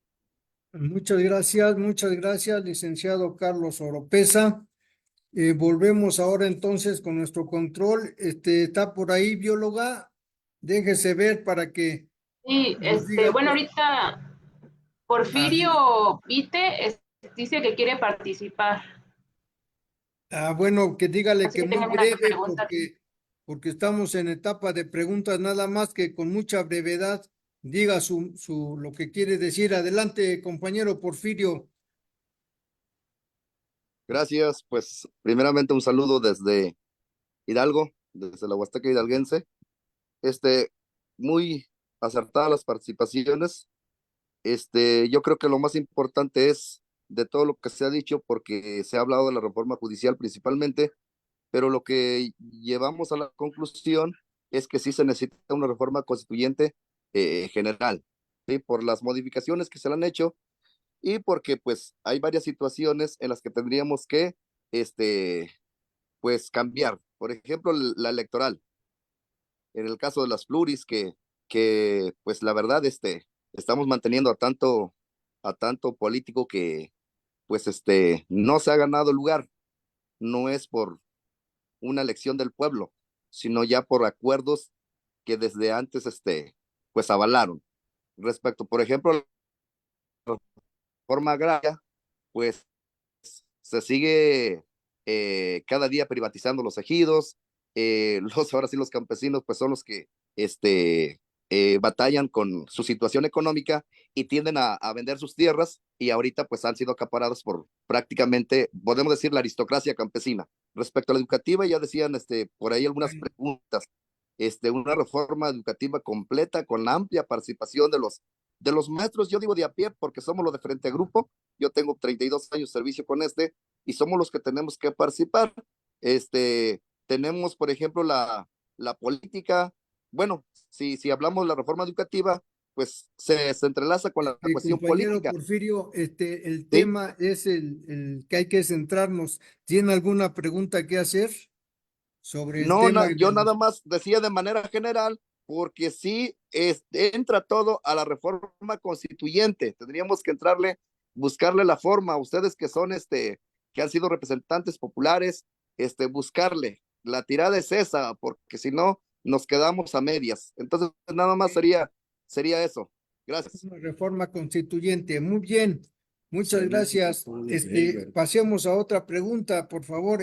Muchas gracias, licenciado Carlos Oropesa. Volvemos ahora entonces con nuestro control. Está por ahí, bióloga. Déjese ver para que Sí, nos diga. bueno, ahorita Porfirio Vite dice que quiere participar. Bueno, que dígale Así que que muy tengo una breve, pregunta. porque estamos en etapa de preguntas, nada más que con mucha brevedad diga lo que quiere decir. Adelante, compañero Porfirio. Gracias, pues primeramente un saludo desde Hidalgo, desde la Huasteca hidalguense. Muy acertadas las participaciones. Yo creo que lo más importante es de todo lo que se ha dicho, porque se ha hablado de la reforma judicial principalmente, pero lo que llevamos a la conclusión es que sí se necesita una reforma constituyente general, ¿sí? Por las modificaciones que se le han hecho y porque pues hay varias situaciones en las que tendríamos que pues cambiar. Por ejemplo, la electoral. En el caso de las pluris, que pues la verdad, estamos manteniendo a tanto político que pues no se ha ganado lugar. No es por una elección del pueblo, sino ya por acuerdos que desde antes, pues avalaron. Respecto, por ejemplo, a la reforma agraria, pues se sigue cada día privatizando los ejidos. Ahora sí los campesinos pues son los que batallan con su situación económica y tienden a vender sus tierras, y ahorita pues han sido acaparados por prácticamente, podemos decir, la aristocracia campesina. Respecto a la educativa, ya decían por ahí algunas preguntas. Una reforma educativa completa con la amplia participación de los maestros, yo digo de a pie porque somos los de Frente a Grupo. Yo tengo 32 años de servicio con y somos los que tenemos que participar. Tenemos, por ejemplo, la política. Bueno, si hablamos de la reforma educativa, pues se entrelaza con la cuestión Compañero política. Porfirio, el ¿Sí? tema es el que hay que centrarnos. ¿Tiene alguna pregunta que hacer sobre el No, tema? yo nada más decía de manera general, porque sí entra todo a la reforma constituyente. Tendríamos que buscarle la forma. Ustedes que son que han sido representantes populares, buscarle. La tirada es esa, porque si no, nos quedamos a medias. Entonces, nada más sería eso. Gracias. Una reforma constituyente. Muy bien. Muchas Sí, gracias. Elbert. Pasemos a otra pregunta, por favor.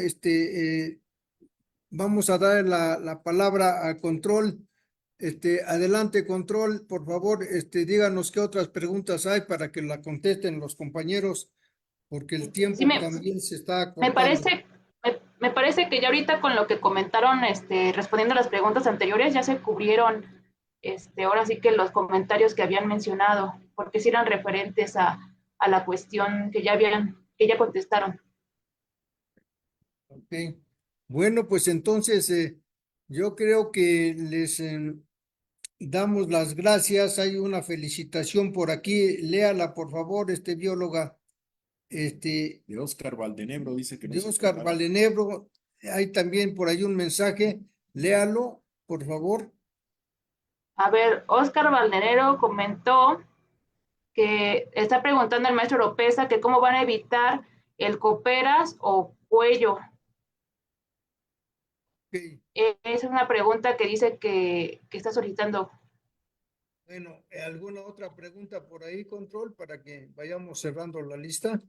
Vamos a dar la palabra a Control. Adelante, Control, por favor, díganos qué otras preguntas hay para que la contesten los compañeros, porque el tiempo Sí, también se está me cortando. me parece que ya ahorita con lo que comentaron, respondiendo a las preguntas anteriores, ya se cubrieron, ahora sí que los comentarios que habían mencionado, porque sí eran referentes a la cuestión que ya contestaron. Ok. Bueno, pues entonces yo creo que les damos las gracias. Hay una felicitación por aquí. Léala, por favor, bióloga. De Oscar Valdenebro dice que no De se Oscar prepara. Valdenebro. Hay también por ahí un mensaje. Léalo, por favor. A ver, Oscar Valdenero comentó que está preguntando al maestro Oropesa que cómo van a evitar el coperas o cuello. Ok. Esa es una pregunta que dice que está solicitando. Bueno, ¿alguna otra pregunta por ahí, Control, para que vayamos cerrando la lista?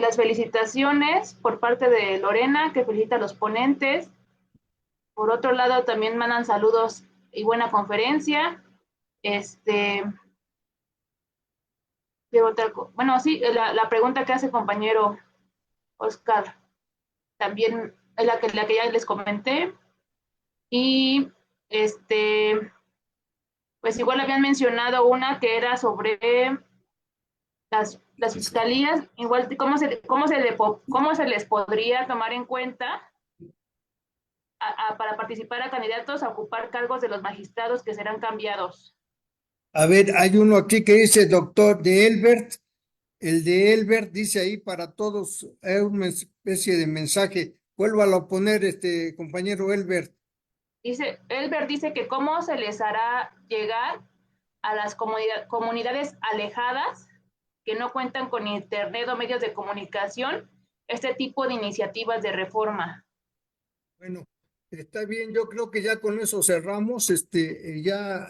Las felicitaciones por parte de Lorena, que felicita a los ponentes. Por otro lado, también mandan saludos y buena conferencia. Bueno, sí, la pregunta que hace compañero Oscar también es la que ya les comenté. Y pues igual habían mencionado una que era sobre las fiscalías, igual cómo se les podría tomar en cuenta para participar a candidatos a ocupar cargos de los magistrados que serán cambiados. A ver, hay uno aquí que dice doctor de Elbert. El de Elbert dice ahí para todos, es una especie de mensaje. Vuélvalo a poner, compañero Elbert. Elbert dice que cómo se les hará llegar a las comunidades alejadas que no cuentan con internet o medios de comunicación este tipo de iniciativas de reforma. Bueno, está bien, yo creo que ya con eso cerramos, ya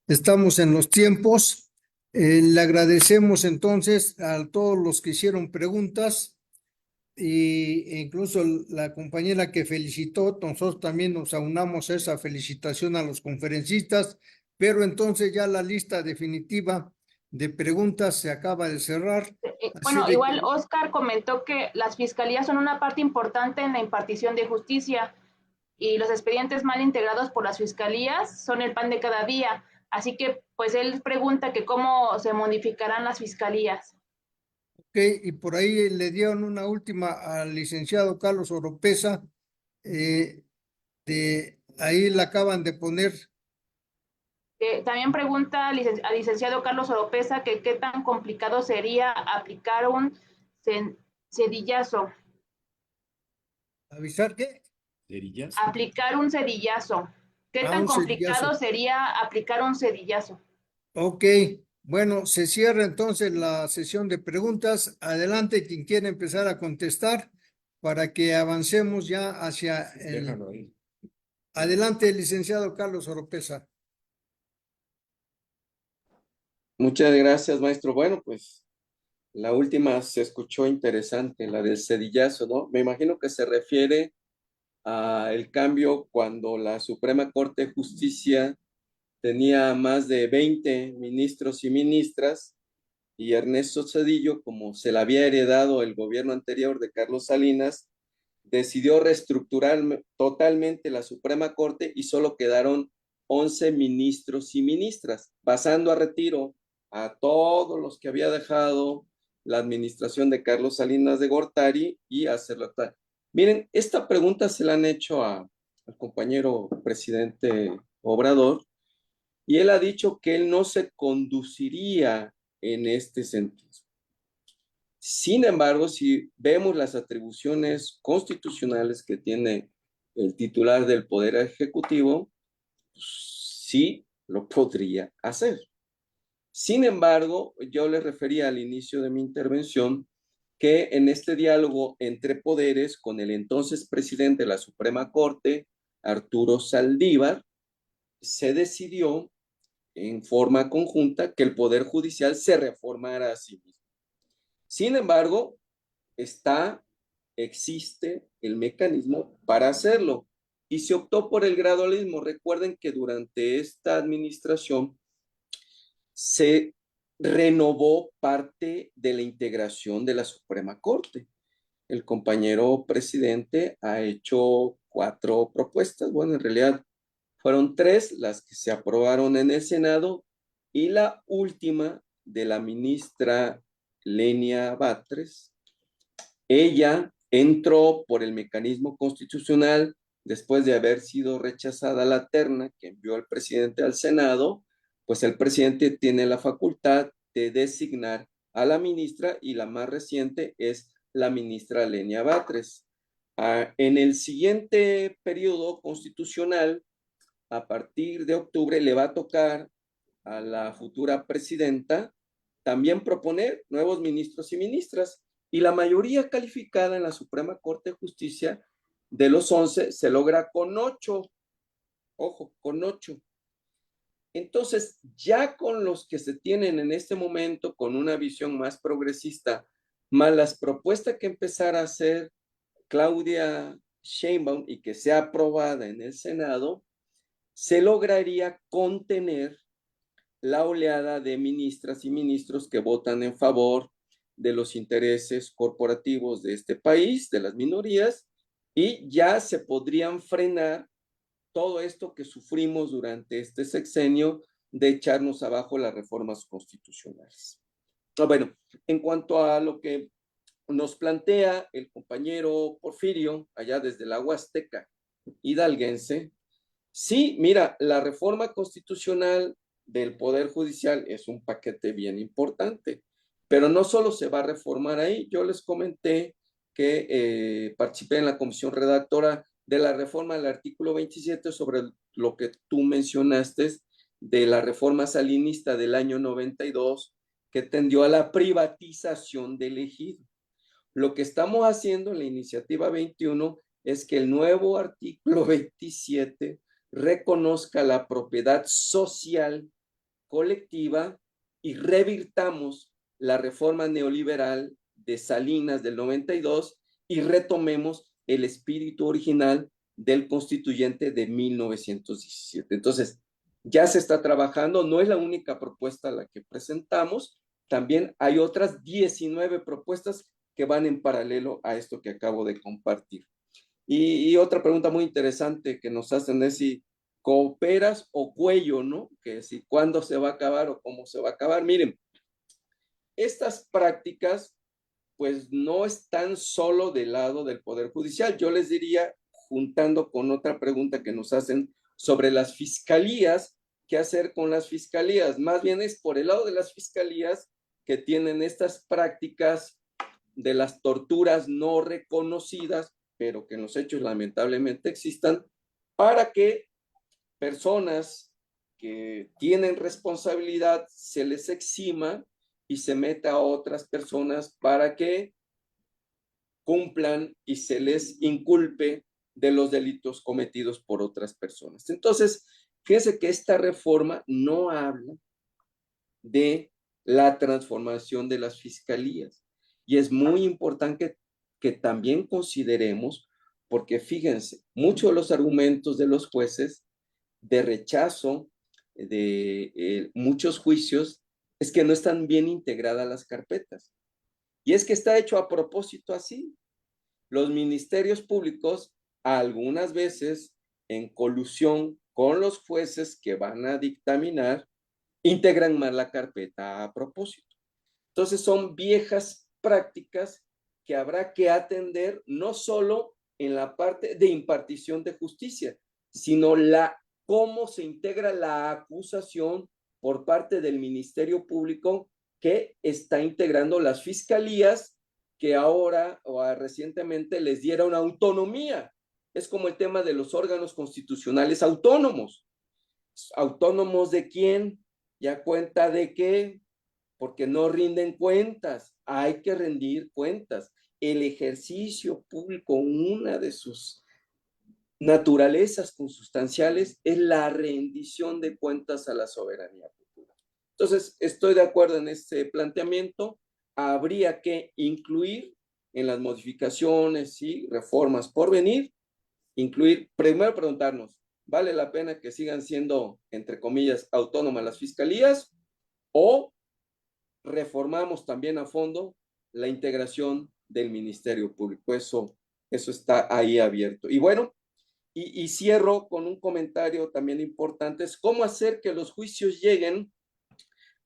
estamos en los tiempos. Le agradecemos entonces a todos los que hicieron preguntas e incluso la compañera que felicitó, nosotros también nos aunamos a esa felicitación a los conferencistas, pero entonces ya la lista definitiva de preguntas se acaba de cerrar. Así Bueno, de igual que, Oscar comentó que las fiscalías son una parte importante en la impartición de justicia y los expedientes mal integrados por las fiscalías son el pan de cada día. Así que, pues él pregunta que cómo se modificarán las fiscalías. ok, y por ahí le dieron una última al licenciado Carlos Oropesa, ahí la acaban de poner. También pregunta al licenciado Carlos Oropesa que qué tan complicado sería aplicar un cedillazo. ¿Avisar qué? ¿Cerillas? Aplicar un cedillazo. ¿Qué tan Un cedillazo. complicado sería aplicar un cedillazo? Ok, bueno, se cierra entonces la sesión de preguntas. Adelante, quien quiera empezar a contestar para que avancemos ya hacia el... Déjalo ahí. Adelante, licenciado Carlos Oropesa. Muchas gracias, maestro. Bueno, pues la última se escuchó interesante, la del cedillazo, ¿no? Me imagino que se refiere a el cambio cuando la Suprema Corte de Justicia tenía más de 20 ministros y ministras y Ernesto Zedillo, como se le había heredado el gobierno anterior de Carlos Salinas, decidió reestructurar totalmente la Suprema Corte y solo quedaron 11 ministros y ministras, pasando a retiro a todos los que había dejado la administración de Carlos Salinas de Gortari y hacerlo tal. Miren, esta pregunta se la han hecho al compañero presidente Obrador y él ha dicho que él no se conduciría en este sentido. Sin embargo, si vemos las atribuciones constitucionales que tiene el titular del Poder Ejecutivo, sí lo podría hacer. Sin embargo, yo le refería al inicio de mi intervención que en este diálogo entre poderes con el entonces presidente de la Suprema Corte, Arturo Saldívar, se decidió en forma conjunta que el Poder Judicial se reformara a sí mismo. Sin embargo, existe el mecanismo para hacerlo y se optó por el gradualismo. Recuerden que durante esta administración se renovó parte de la integración de la Suprema Corte. El compañero presidente ha hecho 4 propuestas, bueno, en realidad fueron 3 las que se aprobaron en el Senado y la última de la ministra Lenia Batres. Ella entró por el mecanismo constitucional después de haber sido rechazada la terna que envió el presidente al Senado, pues el presidente tiene la facultad de designar a la ministra y la más reciente es la ministra Lenia Batres. En el siguiente periodo constitucional, a partir de octubre, le va a tocar a la futura presidenta también proponer nuevos ministros y ministras. Y la mayoría calificada en la Suprema Corte de Justicia de los 11 se logra con 8. Ojo, con 8. Entonces, ya con los que se tienen en este momento, con una visión más progresista, más las propuestas que empezara a hacer Claudia Sheinbaum y que sea aprobada en el Senado, se lograría contener la oleada de ministras y ministros que votan en favor de los intereses corporativos de este país, de las minorías, y ya se podrían frenar todo esto que sufrimos durante este sexenio de echarnos abajo las reformas constitucionales. Bueno, en cuanto a lo que nos plantea el compañero Porfirio, allá desde la Huasteca hidalguense, sí, mira, la reforma constitucional del Poder Judicial es un paquete bien importante, pero no solo se va a reformar ahí. Yo les comenté que participé en la comisión redactora de la reforma del artículo 27 sobre lo que tú mencionaste de la reforma salinista del año 92 que tendió a la privatización del ejido. Lo que estamos haciendo en la iniciativa 21 es que el nuevo artículo 27 reconozca la propiedad social colectiva y revirtamos la reforma neoliberal de Salinas del 92 y retomemos el espíritu original del constituyente de 1917. Entonces, ya se está trabajando, no es la única propuesta la que presentamos, también hay otras 19 propuestas que van en paralelo a esto que acabo de compartir. Y otra pregunta muy interesante que nos hacen es si cooperas o cuello, ¿no? Que si cuándo se va a acabar o cómo se va a acabar. Miren, estas prácticas pues no están solo del lado del Poder Judicial. Yo les diría, juntando con otra pregunta que nos hacen sobre las fiscalías, ¿qué hacer con las fiscalías? Más bien es por el lado de las fiscalías que tienen estas prácticas de las torturas no reconocidas, pero que en los hechos lamentablemente existan, para que personas que tienen responsabilidad se les exima y se meta a otras personas para que cumplan y se les inculpe de los delitos cometidos por otras personas. Entonces, fíjense que esta reforma no habla de la transformación de las fiscalías. Y es muy importante que también consideremos, porque fíjense, muchos de los argumentos de los jueces de rechazo de muchos juicios es que no están bien integradas las carpetas. Y es que está hecho a propósito así. Los ministerios públicos, algunas veces en colusión con los jueces que van a dictaminar, integran mal la carpeta a propósito. Entonces son viejas prácticas que habrá que atender no solo en la parte de impartición de justicia, sino cómo se integra la acusación por parte del Ministerio Público que está integrando las fiscalías que ahora o recientemente les dieron autonomía. Es como el tema de los órganos constitucionales autónomos. ¿Autónomos de quién? ¿Ya cuenta de qué? porque no rinden cuentas. Hay que rendir cuentas. El ejercicio público, una de sus naturalezas consustanciales es la rendición de cuentas a la soberanía popular. Entonces, estoy de acuerdo en este planteamiento. Habría que incluir en las modificaciones y reformas por venir, incluir, primero preguntarnos, ¿vale la pena que sigan siendo, entre comillas, autónomas las fiscalías o reformamos también a fondo la integración del Ministerio Público? Eso está ahí abierto. Y bueno, y cierro con un comentario también importante, es cómo hacer que los juicios lleguen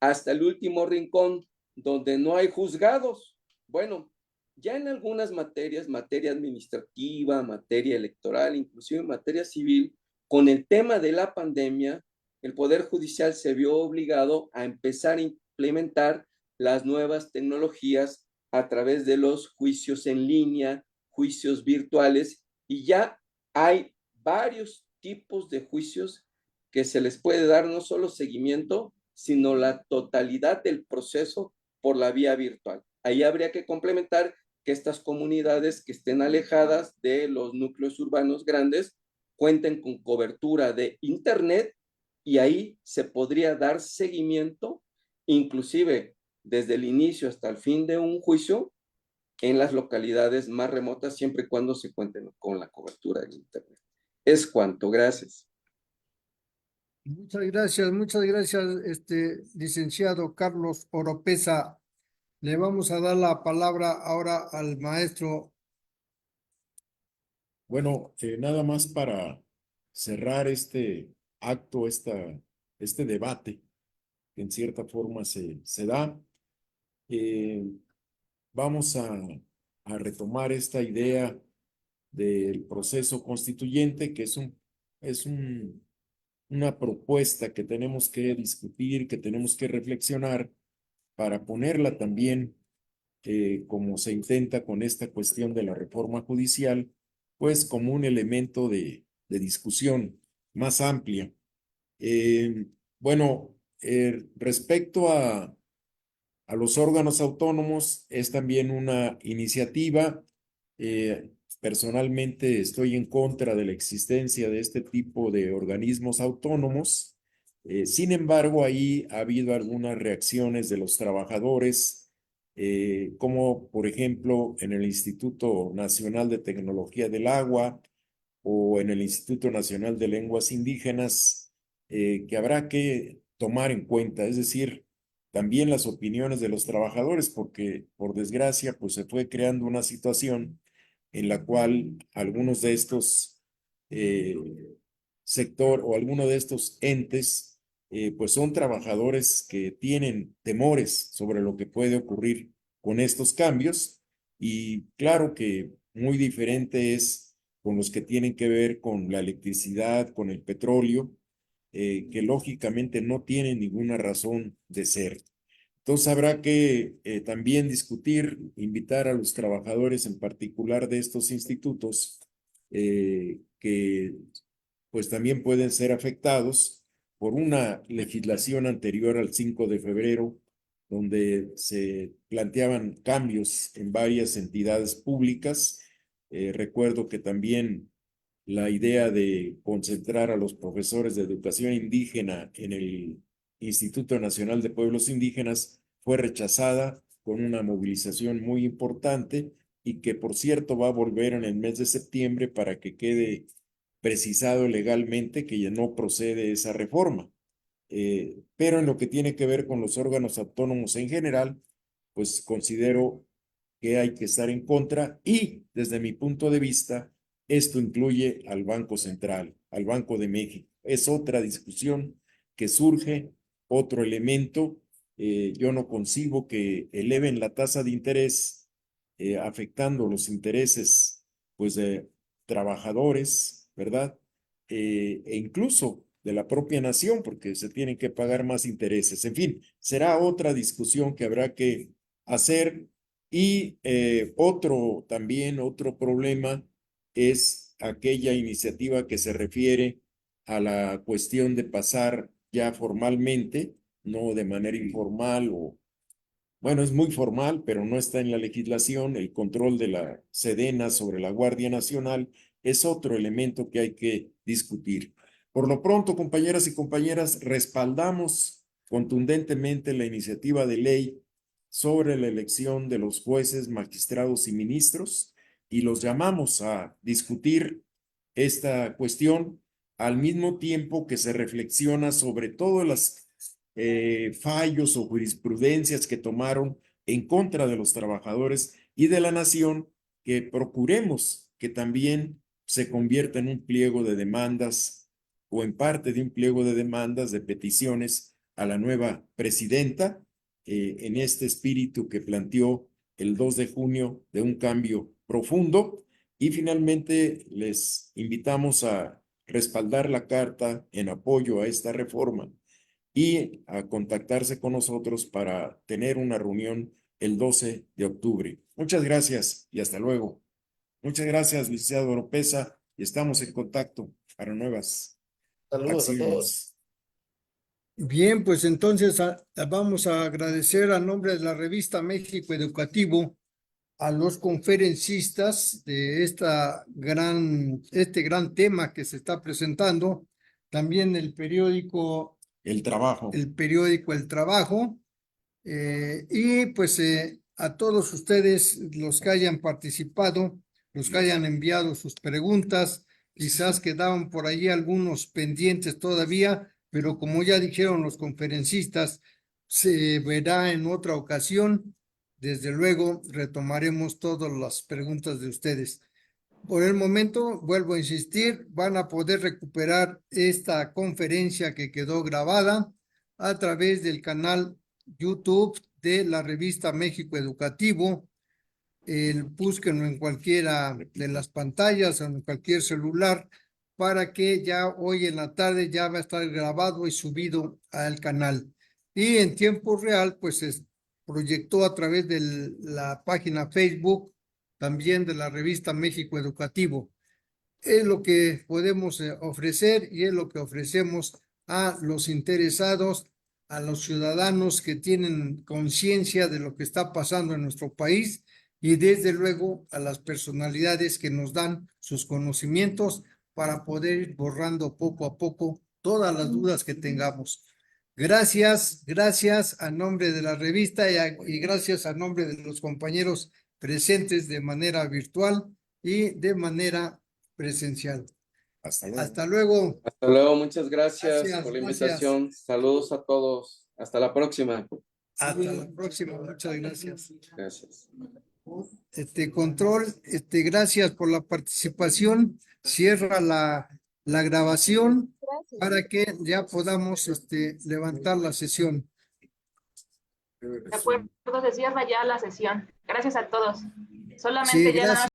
hasta el último rincón donde no hay juzgados. Bueno, ya en algunas materias, materia administrativa, materia electoral, inclusive materia civil, con el tema de la pandemia, el Poder Judicial se vio obligado a empezar a implementar las nuevas tecnologías a través de los juicios en línea, juicios virtuales, y ya hay varios tipos de juicios que se les puede dar no solo seguimiento, sino la totalidad del proceso por la vía virtual. Ahí habría que complementar que estas comunidades que estén alejadas de los núcleos urbanos grandes cuenten con cobertura de internet y ahí se podría dar seguimiento, inclusive desde el inicio hasta el fin de un juicio, en las localidades más remotas, siempre y cuando se cuenten con la cobertura de internet. Es cuanto, gracias. Muchas gracias, licenciado Carlos Oropesa. Le vamos a dar la palabra ahora al maestro. Bueno, nada más para cerrar este acto, este debate, que en cierta forma se da, vamos a retomar esta idea del proceso constituyente, que es una propuesta que tenemos que discutir, que tenemos que reflexionar para ponerla también, como se intenta con esta cuestión de la reforma judicial, pues como un elemento de discusión más amplia. Bueno, respecto a los órganos autónomos, es también una iniciativa. Personalmente estoy en contra de la existencia de este tipo de organismos autónomos. Sin embargo, ahí ha habido algunas reacciones de los trabajadores, como por ejemplo en el Instituto Nacional de Tecnología del Agua o en el Instituto Nacional de Lenguas Indígenas, que habrá que tomar en cuenta, es decir, también las opiniones de los trabajadores, porque por desgracia, pues se fue creando una situación en la cual algunos de estos sector o alguno de estos entes, pues son trabajadores que tienen temores sobre lo que puede ocurrir con estos cambios, y claro que muy diferente es con los que tienen que ver con la electricidad, con el petróleo, que lógicamente no tienen ninguna razón de ser. Entonces habrá que también discutir, invitar a los trabajadores en particular de estos institutos, que pues también pueden ser afectados por una legislación anterior al 5 de febrero, donde se planteaban cambios en varias entidades públicas. Recuerdo que también la idea de concentrar a los profesores de educación indígena en el Instituto Nacional de Pueblos Indígenas fue rechazada con una movilización muy importante, y que por cierto va a volver en el mes de septiembre para que quede precisado legalmente que ya no procede esa reforma. Pero en lo que tiene que ver con los órganos autónomos en general, pues considero que hay que estar en contra, y desde mi punto de vista, esto incluye al Banco Central, al Banco de México. Es otra discusión que surge, otro elemento. Yo no concibo que eleven la tasa de interés, afectando los intereses, pues, de trabajadores, ¿verdad? E incluso de la propia nación, porque se tienen que pagar más intereses. En fin, será otra discusión que habrá que hacer. Y otro problema es aquella iniciativa que se refiere a la cuestión de pasar ya formalmente, no de manera informal o bueno, es muy formal, pero no está en la legislación. El control de la Sedena sobre la Guardia Nacional es otro elemento que hay que discutir. Por lo pronto, compañeras y compañeras, respaldamos contundentemente la iniciativa de ley sobre la elección de los jueces, magistrados y ministros y los llamamos a discutir esta cuestión al mismo tiempo que se reflexiona sobre todas las fallos o jurisprudencias que tomaron en contra de los trabajadores y de la nación, que procuremos que también se convierta en un pliego de demandas o en parte de un pliego de demandas, de peticiones a la nueva presidenta, en este espíritu que planteó el 2 de junio de un cambio profundo. Y finalmente les invitamos a respaldar la carta en apoyo a esta reforma y a contactarse con nosotros para tener una reunión el 12 de octubre. Muchas gracias y hasta luego. Muchas gracias, licenciado Oropesa, y estamos en contacto para nuevas acciones. Bien, pues entonces vamos a agradecer a nombre de la revista México Educativo a los conferencistas de este gran tema que se está presentando. También el periódico El trabajo. El Trabajo, y pues a todos ustedes, los que hayan participado, los que hayan enviado sus preguntas, quizás quedaban por ahí algunos pendientes todavía, pero como ya dijeron los conferencistas, se verá en otra ocasión. Desde luego retomaremos todas las preguntas de ustedes. Por el momento, vuelvo a insistir, van a poder recuperar esta conferencia que quedó grabada a través del canal YouTube de la revista México Educativo. Búsquenlo en cualquiera de las pantallas o en cualquier celular para que ya hoy en la tarde ya va a estar grabado y subido al canal. Y en tiempo real, pues se proyectó a través de la página Facebook también de la revista México Educativo. Es lo que podemos ofrecer y es lo que ofrecemos a los interesados, a los ciudadanos que tienen conciencia de lo que está pasando en nuestro país y desde luego a las personalidades que nos dan sus conocimientos para poder ir borrando poco a poco todas las dudas que tengamos. Gracias a nombre de la revista y gracias a nombre de los compañeros presentes de manera virtual y de manera presencial. Hasta luego. Hasta luego. Hasta luego, muchas gracias Gracias, por la gracias. invitación. Saludos a todos. Hasta la próxima. Hasta la próxima. Muchas gracias. Gracias. Control, gracias por la participación. Cierra la grabación para que ya podamos levantar la sesión. De acuerdo, se cierra ya la sesión. Gracias a todos. Solamente Sí, ya nada más gracias.